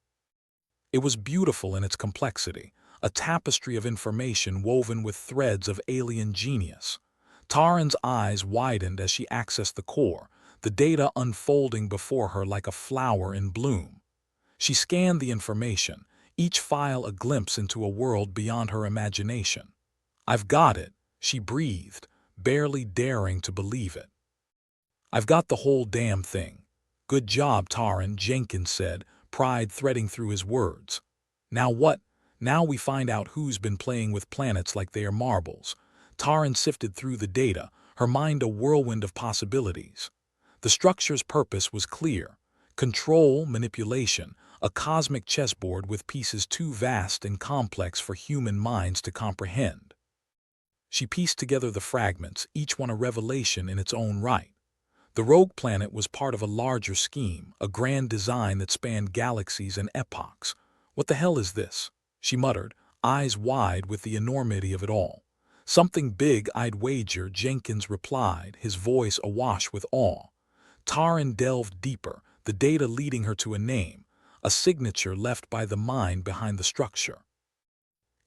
It was beautiful in its complexity, a tapestry of information woven with threads of alien genius. Taran's eyes widened as she accessed the core, the data unfolding before her like a flower in bloom. She scanned the information, each file a glimpse into a world beyond her imagination. "I've got it," she breathed, barely daring to believe it. "I've got the whole damn thing." "Good job, Taran," Jenkins said, pride threading through his words. "Now what? Now we find out who's been playing with planets like they are marbles." Taran sifted through the data, her mind a whirlwind of possibilities. The structure's purpose was clear: control, manipulation, a cosmic chessboard with pieces too vast and complex for human minds to comprehend. She pieced together the fragments, each one a revelation in its own right. The rogue planet was part of a larger scheme, a grand design that spanned galaxies and epochs. "What the hell is this?" she muttered, eyes wide with the enormity of it all. "Something big, I'd wager," Jenkins replied, his voice awash with awe. Taran delved deeper, the data leading her to a name, a signature left by the mind behind the structure.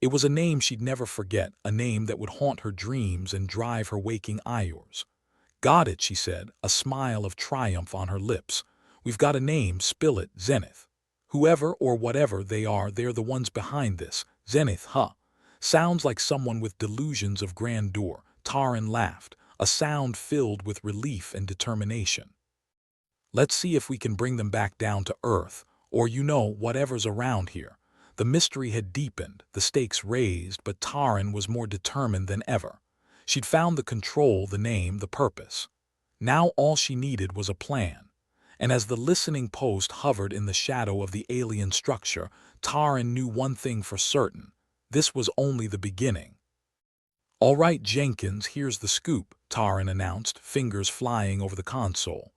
It was a name she'd never forget, a name that would haunt her dreams and drive her waking hours. "Got it," she said, a smile of triumph on her lips. "We've got a name, spill it, Zenith. Whoever or whatever they are, they're the ones behind this. Zenith, huh? Sounds like someone with delusions of grandeur." Taran laughed, a sound filled with relief and determination. "Let's see if we can bring them back down to Earth, or whatever's around here." The mystery had deepened, the stakes raised, but Taran was more determined than ever. She'd found the control, the name, the purpose. Now all she needed was a plan. And as the listening post hovered in the shadow of the alien structure, Taran knew one thing for certain: this was only the beginning. "All right, Jenkins, here's the scoop," Taran announced, fingers flying over the console.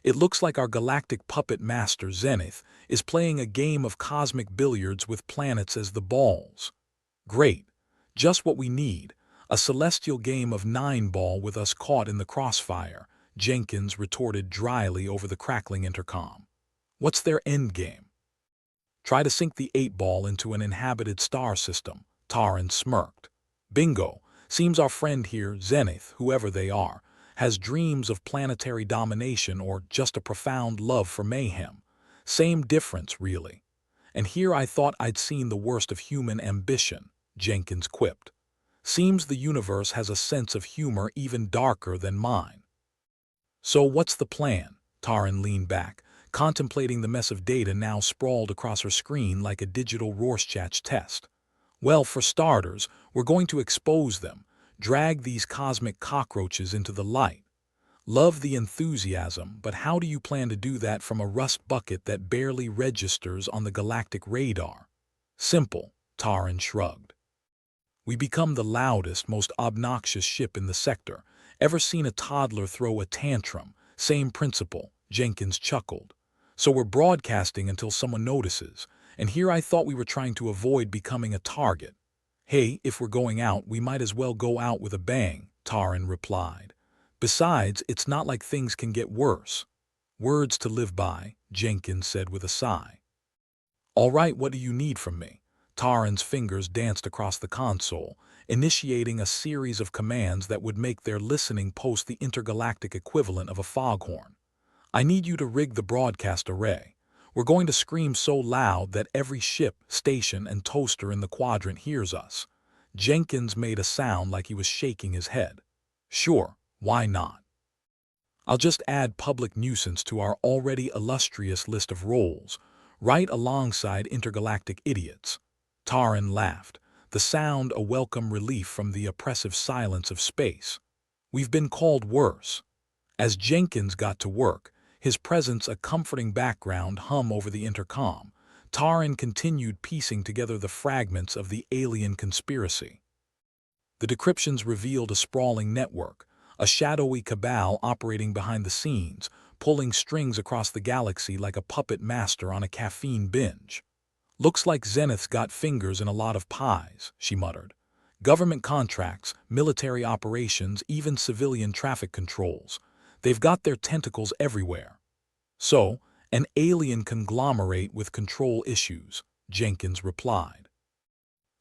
"It looks like our galactic puppet master, Zenith, is playing a game of cosmic billiards with planets as the balls." "Great. Just what we need. A celestial game of 9-ball with us caught in the crossfire," Jenkins retorted dryly over the crackling intercom. "What's their endgame?" "Try to sink the 8-ball into an inhabited star system," Taran smirked. "Bingo. Seems our friend here, Zenith, whoever they are, has dreams of planetary domination or just a profound love for mayhem. Same difference, really. And here I thought I'd seen the worst of human ambition," Jenkins quipped. "Seems the universe has a sense of humor even darker than mine." "So what's the plan?" Taran leaned back, contemplating the mess of data now sprawled across her screen like a digital Rorschach test. "Well, for starters, we're going to expose them, drag these cosmic cockroaches into the light." "Love the enthusiasm, but how do you plan to do that from a rust bucket that barely registers on the galactic radar?" "Simple," Taran shrugged. "We become the loudest, most obnoxious ship in the sector. Ever seen a toddler throw a tantrum? Same principle," Jenkins chuckled. "So we're broadcasting until someone notices, and here I thought we were trying to avoid becoming a target." "Hey, if we're going out, we might as well go out with a bang," Taran replied. "Besides, it's not like things can get worse." "Words to live by," Jenkins said with a sigh. "All right, what do you need from me?" Taran's fingers danced across the console, initiating a series of commands that would make their listening post the intergalactic equivalent of a foghorn. "I need you to rig the broadcast array. We're going to scream so loud that every ship, station, and toaster in the quadrant hears us." Jenkins made a sound like he was shaking his head. "Sure, why not? I'll just add public nuisance to our already illustrious list of roles, right alongside intergalactic idiots." Taran laughed, the sound a welcome relief from the oppressive silence of space. "We've been called worse." As Jenkins got to work, his presence a comforting background hum over the intercom, Taran continued piecing together the fragments of the alien conspiracy. The decryptions revealed a sprawling network, a shadowy cabal operating behind the scenes, pulling strings across the galaxy like a puppet master on a caffeine binge. "Looks like Zenith's got fingers in a lot of pies," she muttered. "Government contracts, military operations, even civilian traffic controls. They've got their tentacles everywhere." "So, an alien conglomerate with control issues," Jenkins replied.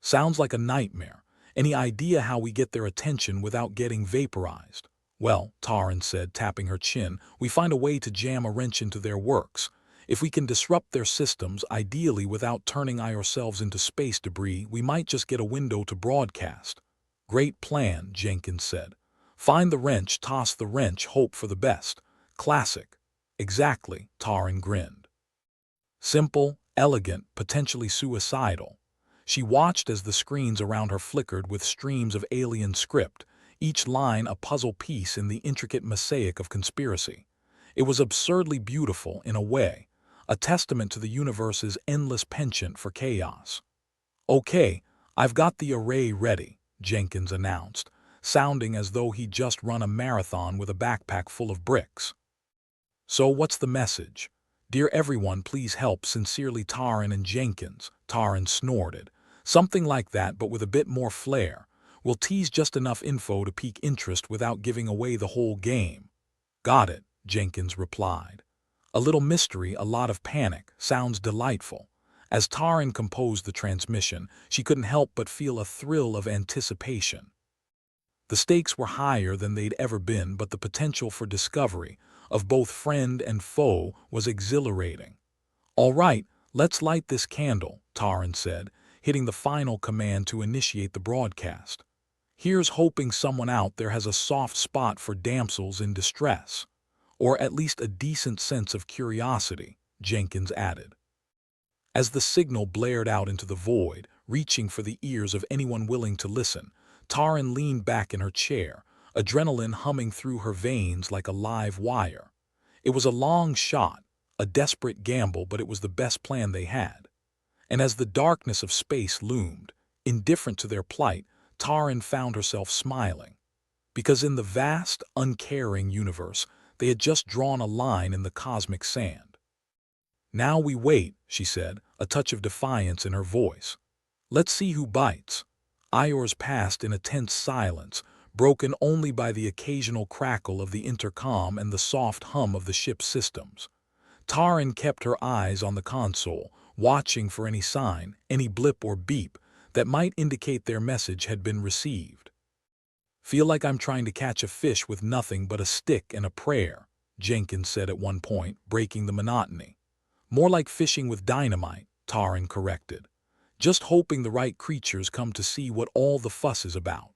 "Sounds like a nightmare. Any idea how we get their attention without getting vaporized?" "Well," Taran said, tapping her chin, "we find a way to jam a wrench into their works. If we can disrupt their systems, ideally without turning ourselves into space debris, we might just get a window to broadcast." "Great plan," Jenkins said. "Find the wrench, toss the wrench, hope for the best. Classic." "Exactly," Taran grinned. "Simple, elegant, potentially suicidal." She watched as the screens around her flickered with streams of alien script, each line a puzzle piece in the intricate mosaic of conspiracy. It was absurdly beautiful in a way, a testament to the universe's endless penchant for chaos. "Okay, I've got the array ready," Jenkins announced, sounding as though he'd just run a marathon with a backpack full of bricks. "So what's the message?" "Dear everyone, please help, sincerely Taran and Jenkins." Taran snorted. "Something like that, but with a bit more flair. We'll tease just enough info to pique interest without giving away the whole game." "Got it," Jenkins replied. "A little mystery, a lot of panic. Sounds delightful." As Taran composed the transmission, she couldn't help but feel a thrill of anticipation. The stakes were higher than they'd ever been, but the potential for discovery, of both friend and foe, was exhilarating. "All right, let's light this candle," Taran said, hitting the final command to initiate the broadcast. "Here's hoping someone out there has a soft spot for damsels in distress. Or at least a decent sense of curiosity," Jenkins added. As the signal blared out into the void, reaching for the ears of anyone willing to listen, Taran leaned back in her chair, adrenaline humming through her veins like a live wire. It was a long shot, a desperate gamble, but it was the best plan they had. And as the darkness of space loomed, indifferent to their plight, Taran found herself smiling. Because in the vast, uncaring universe, they had just drawn a line in the cosmic sand. "Now we wait," she said, a touch of defiance in her voice. "Let's see who bites." Hours passed in a tense silence, broken only by the occasional crackle of the intercom and the soft hum of the ship's systems. Taran kept her eyes on the console, watching for any sign, any blip or beep, that might indicate their message had been received. "Feel like I'm trying to catch a fish with nothing but a stick and a prayer," Jenkins said at one point, breaking the monotony. "More like fishing with dynamite," Taran corrected. "Just hoping the right creatures come to see what all the fuss is about."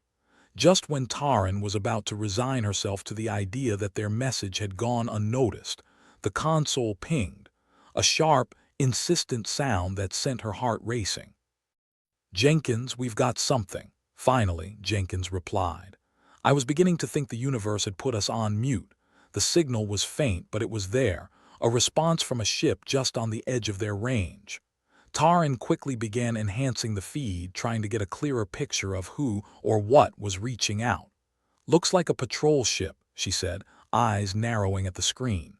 Just when Taran was about to resign herself to the idea that their message had gone unnoticed, the console pinged, a sharp, insistent sound that sent her heart racing. "Jenkins, we've got something," finally, Jenkins replied. "I was beginning to think the universe had put us on mute." The signal was faint, but it was there, a response from a ship just on the edge of their range. Taran quickly began enhancing the feed, trying to get a clearer picture of who or what was reaching out. "Looks like a patrol ship," she said, eyes narrowing at the screen.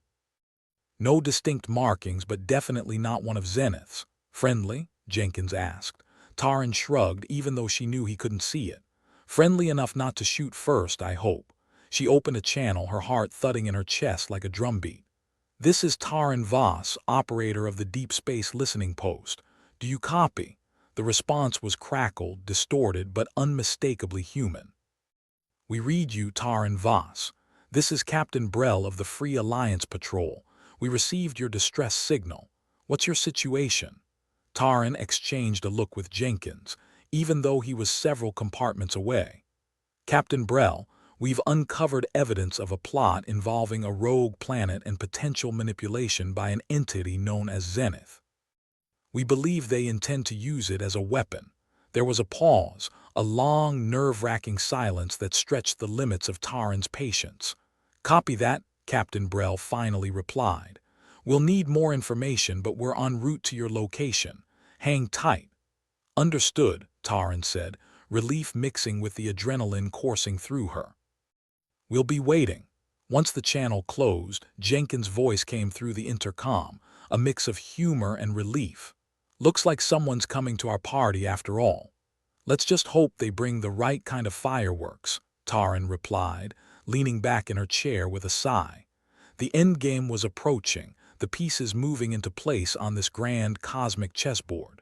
"No distinct markings, but definitely not one of Zenith's." "Friendly?" Jenkins asked. Taran shrugged, even though she knew he couldn't see it. "Friendly enough not to shoot first, I hope." She opened a channel, her heart thudding in her chest like a drumbeat. "This is Taran Voss, operator of the Deep Space Listening Post. Do you copy?" The response was crackled, distorted, but unmistakably human. "We read you, Taran Voss. This is Captain Brell of the Free Alliance Patrol. We received your distress signal. What's your situation?" Taran exchanged a look with Jenkins, even though he was several compartments away. "Captain Brell, we've uncovered evidence of a plot involving a rogue planet and potential manipulation by an entity known as Zenith. We believe they intend to use it as a weapon." There was a pause, a long, nerve-wracking silence that stretched the limits of Taran's patience. "Copy that," Captain Brell finally replied. "We'll need more information, but we're en route to your location. Hang tight." "Understood," Taran said, relief mixing with the adrenaline coursing through her. "We'll be waiting." Once the channel closed, Jenkins' voice came through the intercom, a mix of humor and relief. "Looks like someone's coming to our party after all. Let's just hope they bring the right kind of fireworks," Taran replied, leaning back in her chair with a sigh. The endgame was approaching, the pieces moving into place on this grand cosmic chessboard.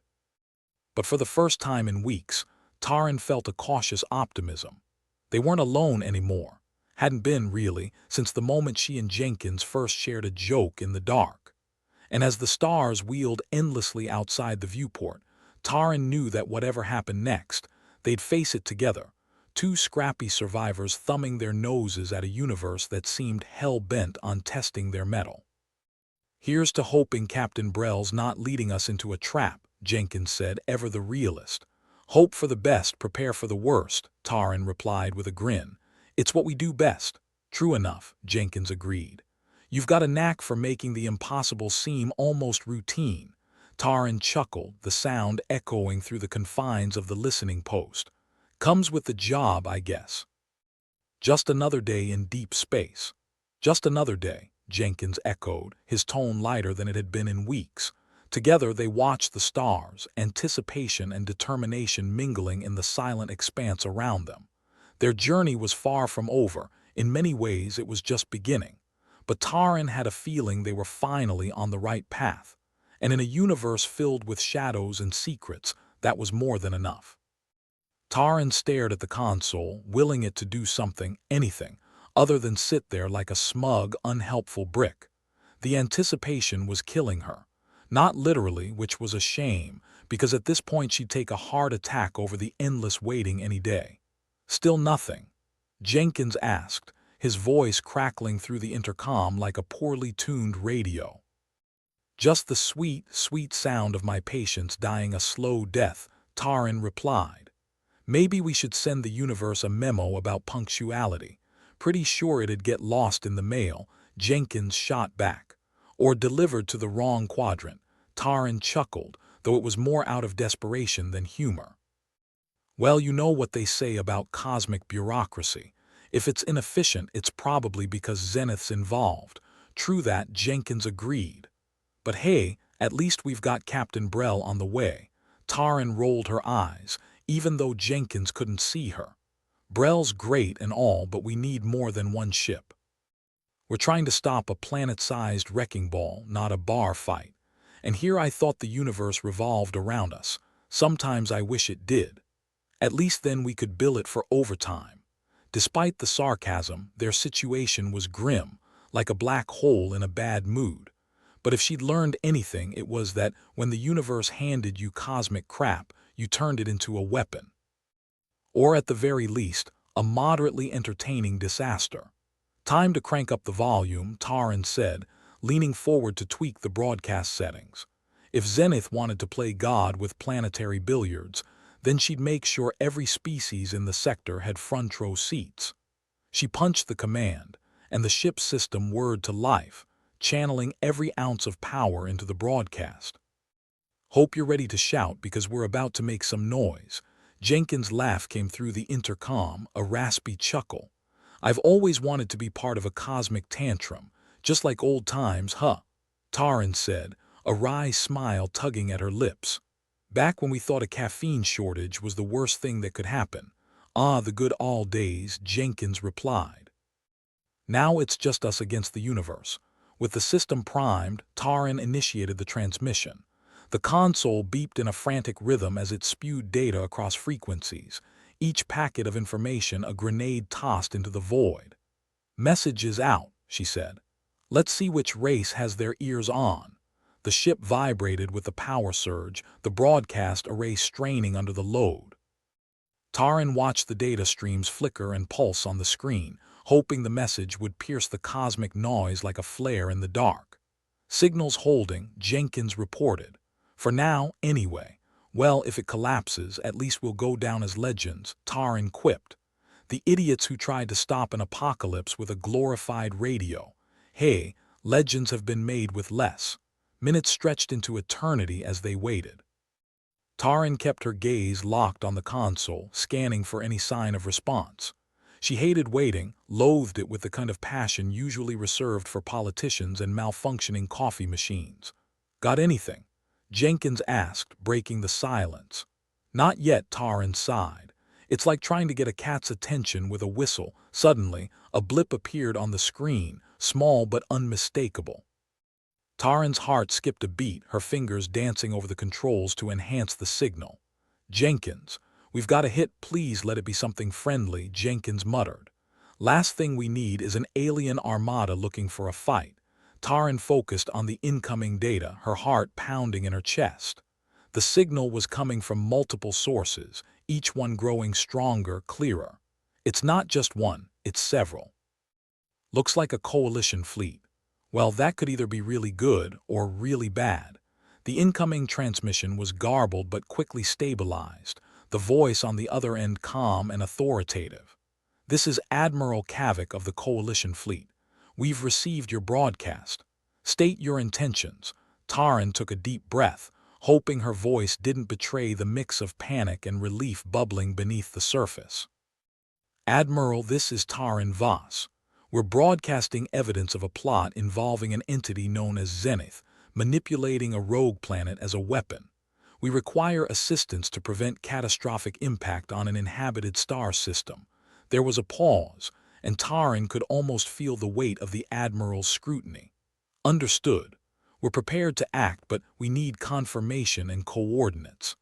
But for the first time in weeks, Taran felt a cautious optimism. They weren't alone anymore. Hadn't been, really, since the moment she and Jenkins first shared a joke in the dark. And as the stars wheeled endlessly outside the viewport, Taran knew that whatever happened next, they'd face it together, two scrappy survivors thumbing their noses at a universe that seemed hell-bent on testing their mettle. "Here's to hoping Captain Brell's not leading us into a trap," Jenkins said, ever the realist. "Hope for the best, prepare for the worst," Taran replied with a grin. "It's what we do best." "True enough," Jenkins agreed. "You've got a knack for making the impossible seem almost routine." Taran chuckled, the sound echoing through the confines of the listening post. "Comes with the job, I guess." "Just another day in deep space." "Just another day," Jenkins echoed, his tone lighter than it had been in weeks. Together they watched the stars, anticipation and determination mingling in the silent expanse around them. Their journey was far from over. In many ways it was just beginning. But Taran had a feeling they were finally on the right path. And in a universe filled with shadows and secrets, that was more than enough. Taran stared at the console, willing it to do something, anything, other than sit there like a smug, unhelpful brick. The anticipation was killing her. Not literally, which was a shame, because at this point she'd take a heart attack over the endless waiting any day. "Still nothing?" Jenkins asked, his voice crackling through the intercom like a poorly tuned radio. "Just the sweet, sweet sound of my patience dying a slow death," Taran replied. "Maybe we should send the universe a memo about punctuality. Pretty sure it'd get lost in the mail," Jenkins shot back. "Or delivered to the wrong quadrant." Taran chuckled, though it was more out of desperation than humor. "Well, you know what they say about cosmic bureaucracy. If it's inefficient, it's probably because Zenith's involved." "True that," Jenkins agreed. "But hey, at least we've got Captain Brell on the way." Taran rolled her eyes, even though Jenkins couldn't see her. "Brell's great and all, but we need more than one ship. We're trying to stop a planet-sized wrecking ball, not a bar fight. And here I thought the universe revolved around us. Sometimes I wish it did. At least then we could bill it for overtime." Despite the sarcasm, their situation was grim, like a black hole in a bad mood. But if she'd learned anything, it was that when the universe handed you cosmic crap, you turned it into a weapon. Or at the very least, a moderately entertaining disaster. "Time to crank up the volume," Taran said, leaning forward to tweak the broadcast settings. If Zenith wanted to play God with planetary billiards, then she'd make sure every species in the sector had front row seats. She punched the command, and the ship system whirred to life, channeling every ounce of power into the broadcast. "Hope you're ready to shout because we're about to make some noise." Jenkins' laugh came through the intercom, a raspy chuckle. "I've always wanted to be part of a cosmic tantrum, just like old times, huh?" Taran said, a wry smile tugging at her lips. "Back when we thought a caffeine shortage was the worst thing that could happen." "Ah, the good old days," Jenkins replied. "Now it's just us against the universe." With the system primed, Taran initiated the transmission. The console beeped in a frantic rhythm as it spewed data across frequencies, each packet of information a grenade tossed into the void. "Message is out," she said. "Let's see which race has their ears on." The ship vibrated with the power surge, the broadcast array straining under the load. Taran watched the data streams flicker and pulse on the screen, hoping the message would pierce the cosmic noise like a flare in the dark. "Signals holding," Jenkins reported. "For now, anyway. Well, if it collapses, at least we'll go down as legends," Taran quipped. "The idiots who tried to stop an apocalypse with a glorified radio. Hey, legends have been made with less." Minutes stretched into eternity as they waited. Taran kept her gaze locked on the console, scanning for any sign of response. She hated waiting, loathed it with the kind of passion usually reserved for politicians and malfunctioning coffee machines. "Got anything?" Jenkins asked, breaking the silence. "Not yet," Taran sighed. "It's like trying to get a cat's attention with a whistle." Suddenly, a blip appeared on the screen, small but unmistakable. Taran's heart skipped a beat, her fingers dancing over the controls to enhance the signal. "Jenkins, we've got a hit, please let it be something friendly," Jenkins muttered. "Last thing we need is an alien armada looking for a fight." Taran focused on the incoming data, her heart pounding in her chest. The signal was coming from multiple sources, each one growing stronger, clearer. "It's not just one, it's several. Looks like a coalition fleet." Well, that could either be really good or really bad. The incoming transmission was garbled but quickly stabilized, the voice on the other end calm and authoritative. "This is Admiral Kavik of the Coalition Fleet. We've received your broadcast. State your intentions." Taran took a deep breath, hoping her voice didn't betray the mix of panic and relief bubbling beneath the surface. "Admiral, this is Taran Voss. We're broadcasting evidence of a plot involving an entity known as Zenith, manipulating a rogue planet as a weapon. We require assistance to prevent catastrophic impact on an inhabited star system." There was a pause, and Taran could almost feel the weight of the Admiral's scrutiny. "Understood. We're prepared to act, but we need confirmation and coordinates.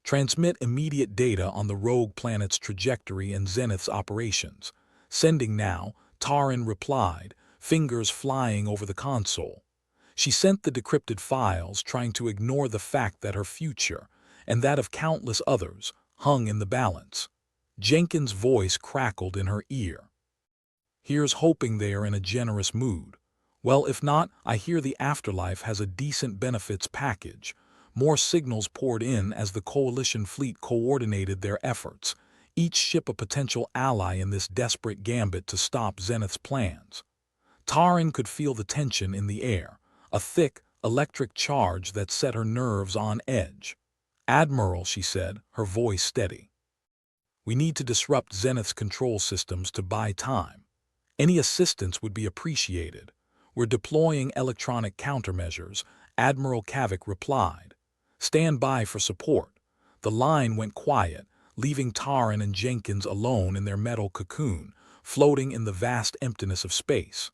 Transmit immediate data on the rogue planet's trajectory and Zenith's operations." "Sending now," Taran replied, fingers flying over the console. She sent the decrypted files, trying to ignore the fact that her future, and that of countless others, hung in the balance. Jenkins' voice crackled in her ear. "Here's hoping they are in a generous mood. Well, if not, I hear the afterlife has a decent benefits package." More signals poured in as the coalition fleet coordinated their efforts, each ship a potential ally in this desperate gambit to stop Zenith's plans. Taran could feel the tension in the air, a thick, electric charge that set her nerves on edge. "Admiral," she said, her voice steady. "We need to disrupt Zenith's control systems to buy time. Any assistance would be appreciated." "We're deploying electronic countermeasures," Admiral Kavik replied. "Stand by for support." The line went quiet, leaving Taran and Jenkins alone in their metal cocoon, floating in the vast emptiness of space.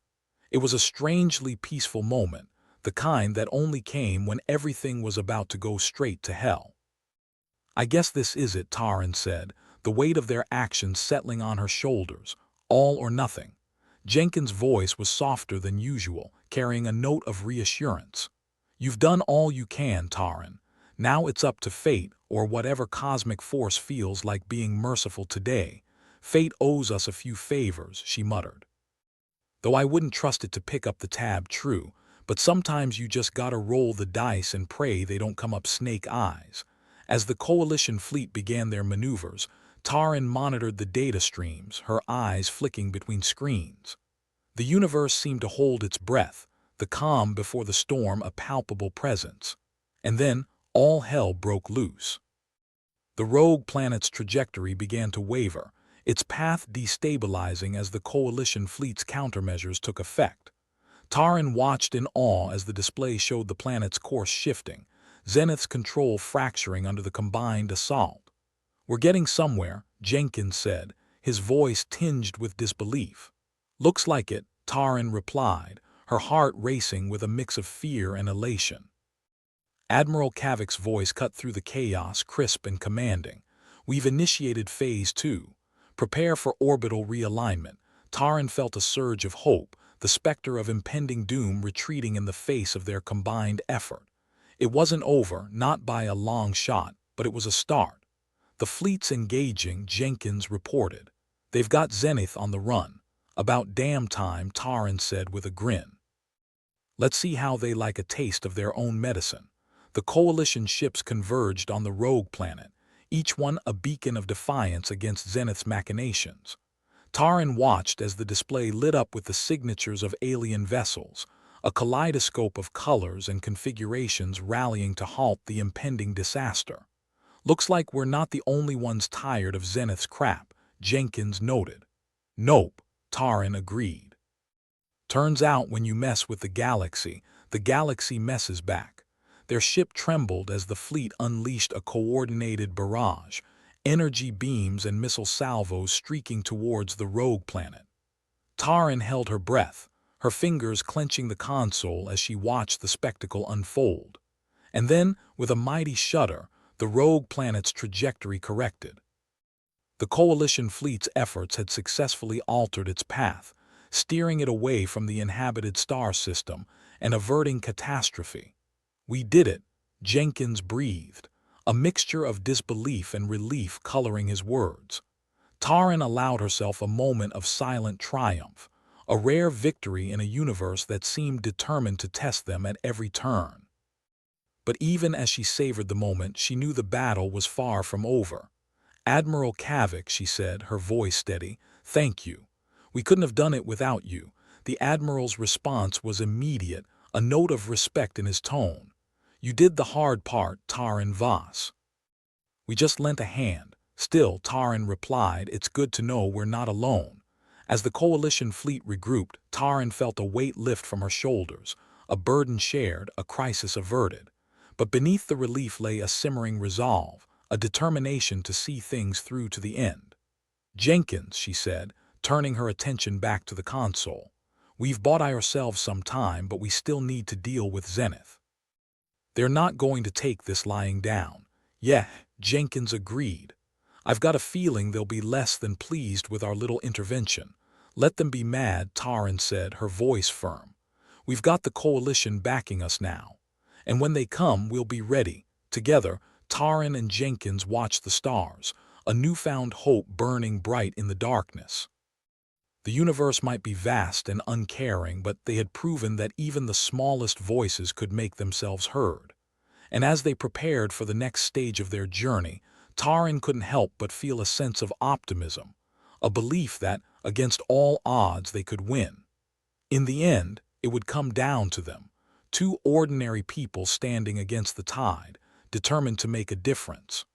It was a strangely peaceful moment, the kind that only came when everything was about to go straight to hell. "I guess this is it," Taran said, the weight of their actions settling on her shoulders. "All or nothing." Jenkins' voice was softer than usual, carrying a note of reassurance. "You've done all you can, Taran. Now it's up to fate, or whatever cosmic force feels like being merciful today. Fate owes us a few favors," she muttered. "Though I wouldn't trust it to pick up the tab, true, but sometimes you just gotta roll the dice and pray they don't come up snake eyes." As the coalition fleet began their maneuvers, Taran monitored the data streams, her eyes flicking between screens. The universe seemed to hold its breath, the calm before the storm a palpable presence. And then, all hell broke loose. The rogue planet's trajectory began to waver, its path destabilizing as the coalition fleet's countermeasures took effect. Taran watched in awe as the display showed the planet's course shifting, Zenith's control fracturing under the combined assault. "We're getting somewhere," Jenkins said, his voice tinged with disbelief. "Looks like it," Taran replied, her heart racing with a mix of fear and elation. Admiral Kavik's voice cut through the chaos, crisp and commanding. "We've initiated Phase 2. Prepare for orbital realignment." Taran felt a surge of hope, the specter of impending doom retreating in the face of their combined effort. It wasn't over, not by a long shot, but it was a start. "The fleet's engaging," Jenkins reported. "They've got Zenith on the run." "About damn time," Taran said with a grin. "Let's see how they like a taste of their own medicine." The Coalition ships converged on the rogue planet, each one a beacon of defiance against Zenith's machinations. Taran watched as the display lit up with the signatures of alien vessels, a kaleidoscope of colors and configurations rallying to halt the impending disaster. "Looks like we're not the only ones tired of Zenith's crap," Jenkins noted. "Nope," Taran agreed. "Turns out when you mess with the galaxy messes back." Their ship trembled as the fleet unleashed a coordinated barrage, energy beams and missile salvos streaking towards the rogue planet. Taran held her breath, her fingers clenching the console as she watched the spectacle unfold. And then, with a mighty shudder, the rogue planet's trajectory corrected. The Coalition fleet's efforts had successfully altered its path, steering it away from the inhabited star system and averting catastrophe. "We did it," Jenkins breathed, a mixture of disbelief and relief coloring his words. Taran allowed herself a moment of silent triumph, a rare victory in a universe that seemed determined to test them at every turn. But even as she savored the moment, she knew the battle was far from over. "Admiral Kavik," she said, her voice steady, "thank you. We couldn't have done it without you." The Admiral's response was immediate, a note of respect in his tone. "You did the hard part, Taran Voss. We just lent a hand." "Still," Taran replied, "it's good to know we're not alone." As the Coalition fleet regrouped, Taran felt a weight lift from her shoulders, a burden shared, a crisis averted. But beneath the relief lay a simmering resolve, a determination to see things through to the end. "Jenkins," she said, turning her attention back to the console, "we've bought ourselves some time, but we still need to deal with Zenith. They're not going to take this lying down." "Yeah," Jenkins agreed. "I've got a feeling they'll be less than pleased with our little intervention." "Let them be mad," Taran said, her voice firm. "We've got the Coalition backing us now. And when they come, we'll be ready." Together, Taran and Jenkins watched the stars, a newfound hope burning bright in the darkness. The universe might be vast and uncaring, but they had proven that even the smallest voices could make themselves heard. And as they prepared for the next stage of their journey, Taran couldn't help but feel a sense of optimism, a belief that, against all odds, they could win. In the end, it would come down to them, two ordinary people standing against the tide, determined to make a difference.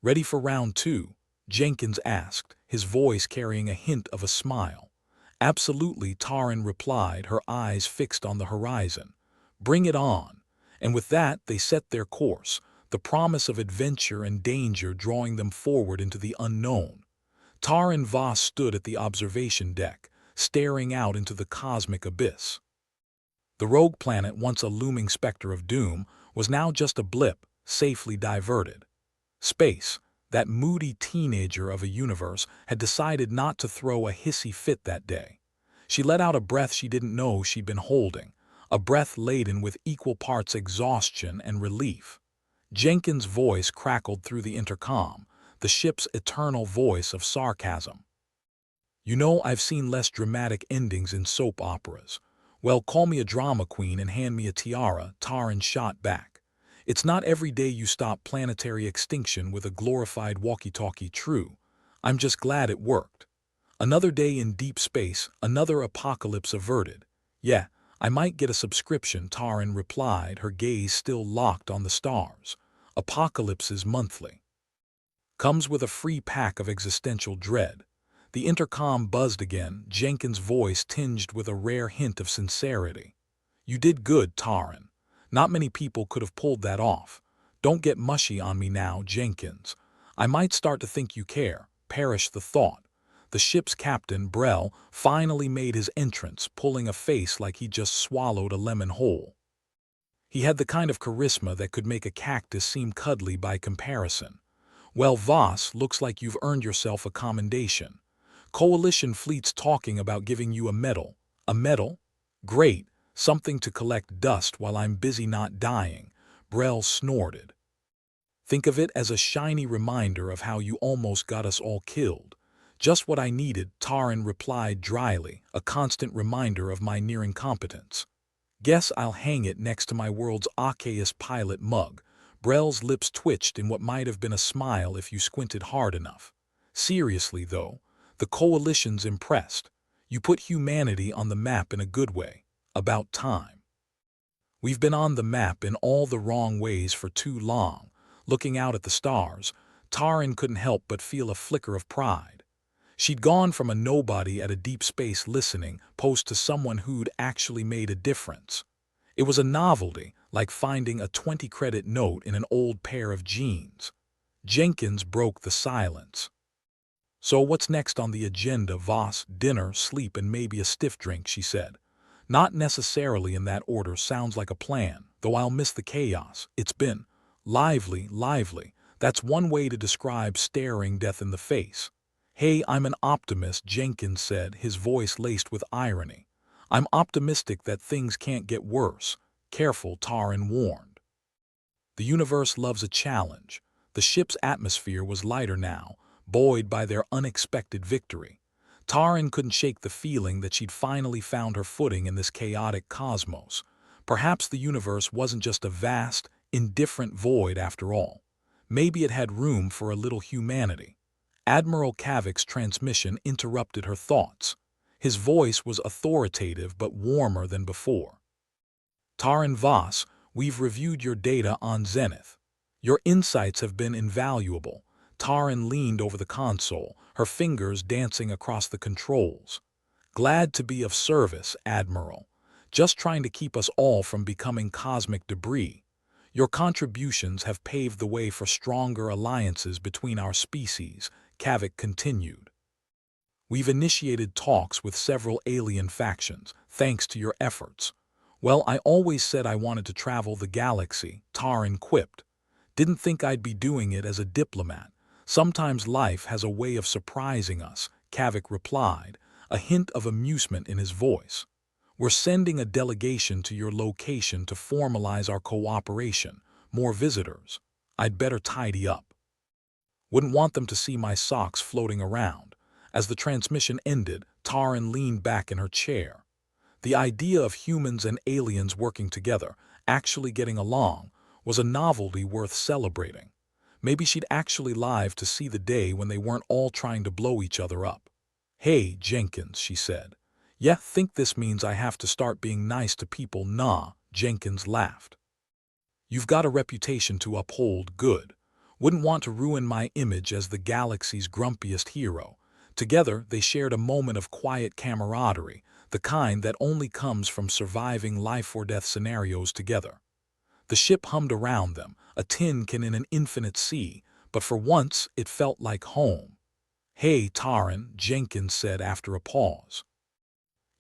"Ready for round 2? Jenkins asked, his voice carrying a hint of a smile. "Absolutely," Taran replied, her eyes fixed on the horizon. "Bring it on." And with that, they set their course, the promise of adventure and danger drawing them forward into the unknown. Taran Voss stood at the observation deck, staring out into the cosmic abyss. The rogue planet, once a looming specter of doom, was now just a blip, safely diverted. Space, that moody teenager of a universe, had decided not to throw a hissy fit that day. She let out a breath she didn't know she'd been holding, a breath laden with equal parts exhaustion and relief. Jenkins' voice crackled through the intercom, the ship's eternal voice of sarcasm. "You know, I've seen less dramatic endings in soap operas." "Well, call me a drama queen and hand me a tiara," Taran shot back. "It's not every day you stop planetary extinction with a glorified walkie-talkie. True. I'm just glad it worked. Another day in deep space, another apocalypse averted." "Yeah, I might get a subscription," Taran replied, her gaze still locked on the stars. "Apocalypses monthly. Comes with a free pack of existential dread." The intercom buzzed again, Jenkins' voice tinged with a rare hint of sincerity. "You did good, Taran. Not many people could have pulled that off. Don't get mushy on me now, Jenkins. I might start to think you care." Perish the thought. The ship's captain, Brell, finally made his entrance, pulling a face like he just swallowed a lemon whole. He had the kind of charisma that could make a cactus seem cuddly by comparison. Well, Voss, looks like you've earned yourself a commendation. Coalition fleet's talking about giving you a medal. A medal? Great, something to collect dust while I'm busy not dying, Brell snorted. Think of it as a shiny reminder of how you almost got us all killed. Just what I needed, Taran replied dryly, a constant reminder of my near incompetence. Guess I'll hang it next to my world's Arceus pilot mug. Brell's lips twitched in what might have been a smile if you squinted hard enough. Seriously, though, the Coalition's impressed. You put humanity on the map in a good way. About time. We've been on the map in all the wrong ways for too long. Looking out at the stars, Taran couldn't help but feel a flicker of pride. She'd gone from a nobody at a deep space listening post to someone who'd actually made a difference. It was a novelty, like finding a 20-credit note in an old pair of jeans. Jenkins broke the silence. So what's next on the agenda, Voss? Dinner, sleep, and maybe a stiff drink, she said. Not necessarily in that order, sounds like a plan, though I'll miss the chaos. It's been lively, lively. That's one way to describe staring death in the face. Hey, I'm an optimist, Jenkins said, his voice laced with irony. I'm optimistic that things can't get worse. Careful, Taran warned. The universe loves a challenge. The ship's atmosphere was lighter now, buoyed by their unexpected victory. Taran couldn't shake the feeling that she'd finally found her footing in this chaotic cosmos. Perhaps the universe wasn't just a vast, indifferent void after all. Maybe it had room for a little humanity. Admiral Kavik's transmission interrupted her thoughts. His voice was authoritative but warmer than before. Taran Voss, we've reviewed your data on Zenith. Your insights have been invaluable. Taran leaned over the console, her fingers dancing across the controls. Glad to be of service, Admiral. Just trying to keep us all from becoming cosmic debris. Your contributions have paved the way for stronger alliances between our species, Kavik continued. We've initiated talks with several alien factions, thanks to your efforts. Well, I always said I wanted to travel the galaxy, Taran quipped. Didn't think I'd be doing it as a diplomat. Sometimes life has a way of surprising us, Kavik replied, a hint of amusement in his voice. We're sending a delegation to your location to formalize our cooperation. More visitors. I'd better tidy up. Wouldn't want them to see my socks floating around. As the transmission ended, Taran leaned back in her chair. The idea of humans and aliens working together, actually getting along, was a novelty worth celebrating. Maybe she'd actually live to see the day when they weren't all trying to blow each other up. Hey, Jenkins, she said. Yeah, think this means I have to start being nice to people? Nah, Jenkins laughed. You've got a reputation to uphold, good. Wouldn't want to ruin my image as the galaxy's grumpiest hero. Together, they shared a moment of quiet camaraderie, the kind that only comes from surviving life-or-death scenarios together. The ship hummed around them, a tin can in an infinite sea, but for once it felt like home. Hey, Taran, Jenkins said after a pause.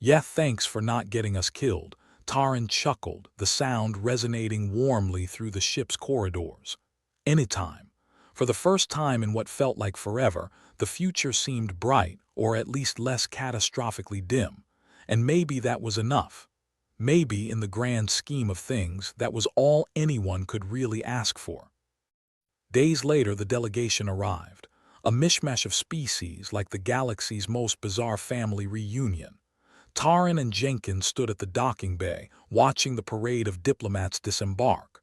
Yeah, thanks for not getting us killed. Taran chuckled, the sound resonating warmly through the ship's corridors. Anytime. For the first time in what felt like forever, the future seemed bright, or at least less catastrophically dim. And maybe that was enough. Maybe, in the grand scheme of things, that was all anyone could really ask for. Days later, the delegation arrived. A mishmash of species, like the galaxy's most bizarre family reunion. Taran and Jenkins stood at the docking bay, watching the parade of diplomats disembark.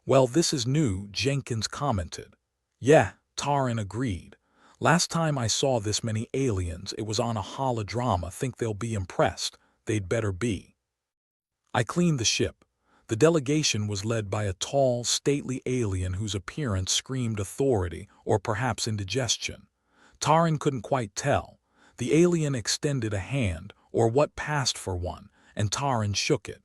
Well, this is new, Jenkins commented. Yeah, Taran agreed. Last time I saw this many aliens, it was on a holodrama. Think they'll be impressed. They'd better be. I cleaned the ship. The delegation was led by a tall, stately alien whose appearance screamed authority or perhaps indigestion. Taran couldn't quite tell. The alien extended a hand, or what passed for one, and Taran shook it.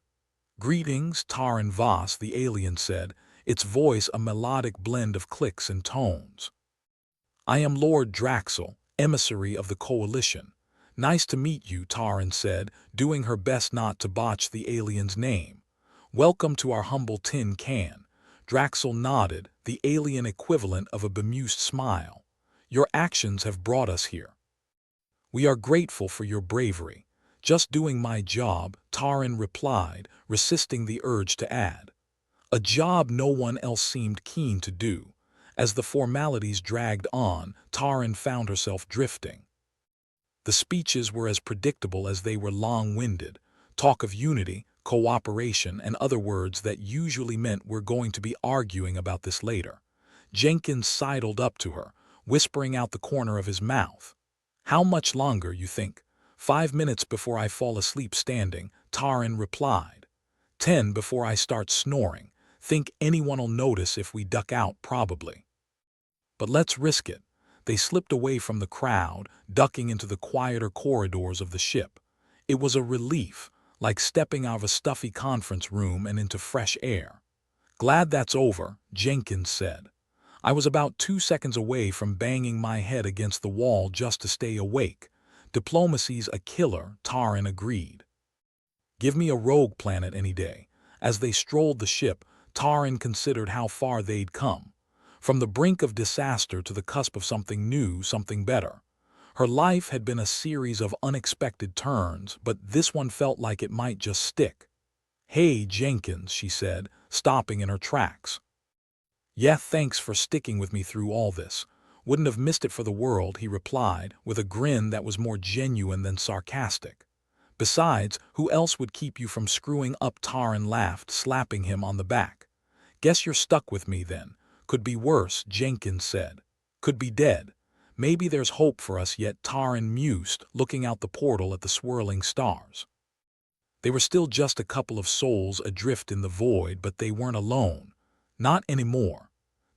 Greetings, Taran Voss, the alien said, its voice a melodic blend of clicks and tones. I am Lord Draxel, emissary of the Coalition. Nice to meet you, Taran said, doing her best not to botch the alien's name. "Welcome to our humble tin can." Draxel nodded, the alien equivalent of a bemused smile. "Your actions have brought us here. We are grateful for your bravery." "Just doing my job," Taran replied, resisting the urge to add. A job no one else seemed keen to do. As the formalities dragged on, Taran found herself drifting. The speeches were as predictable as they were long-winded. Talk of unity, cooperation, and other words that usually meant we're going to be arguing about this later. Jenkins sidled up to her, whispering out the corner of his mouth. "How much longer, you think?" 5 minutes before I fall asleep standing," Taran replied. 10 before I start snoring. Think anyone'll notice if we duck out, probably. But let's risk it." They slipped away from the crowd, ducking into the quieter corridors of the ship. It was a relief, like stepping out of a stuffy conference room and into fresh air. "Glad that's over," Jenkins said. "I was about 2 seconds away from banging my head against the wall just to stay awake." "Diplomacy's a killer," Taran agreed. "Give me a rogue planet any day." As they strolled the ship, Taran considered how far they'd come. From the brink of disaster to the cusp of something new, something better. Her life had been a series of unexpected turns, but this one felt like it might just stick. "Hey, Jenkins," she said, stopping in her tracks. "Yeah, thanks for sticking with me through all this." "Wouldn't have missed it for the world," he replied, with a grin that was more genuine than sarcastic. "Besides, who else would keep you from screwing up?" Taran laughed, slapping him on the back. "Guess you're stuck with me then." "Could be worse," Jenkins said. "Could be dead." "Maybe there's hope for us yet," Taran mused, looking out the portal at the swirling stars. They were still just a couple of souls adrift in the void, but they weren't alone. Not anymore.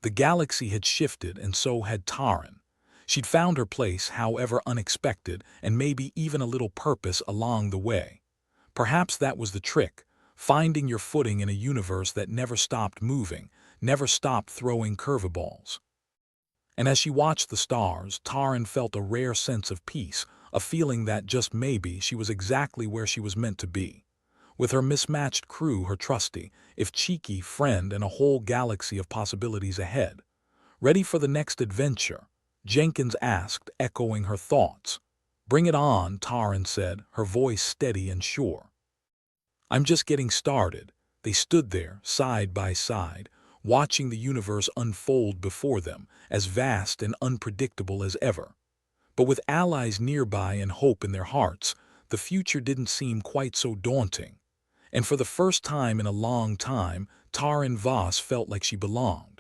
The galaxy had shifted, and so had Taran. She'd found her place, however unexpected, and maybe even a little purpose along the way. Perhaps that was the trick, finding your footing in a universe that never stopped moving, never stopped throwing curveballs. And as she watched the stars, Taran felt a rare sense of peace, a feeling that just maybe she was exactly where she was meant to be. With her mismatched crew, her trusty, if cheeky, friend, and a whole galaxy of possibilities ahead. "Ready for the next adventure?" Jenkins asked, echoing her thoughts. "Bring it on," Taran said, her voice steady and sure. "I'm just getting started." They stood there, side by side, watching the universe unfold before them, as vast and unpredictable as ever. But with allies nearby and hope in their hearts, the future didn't seem quite so daunting. And for the first time in a long time, Taran Voss felt like she belonged.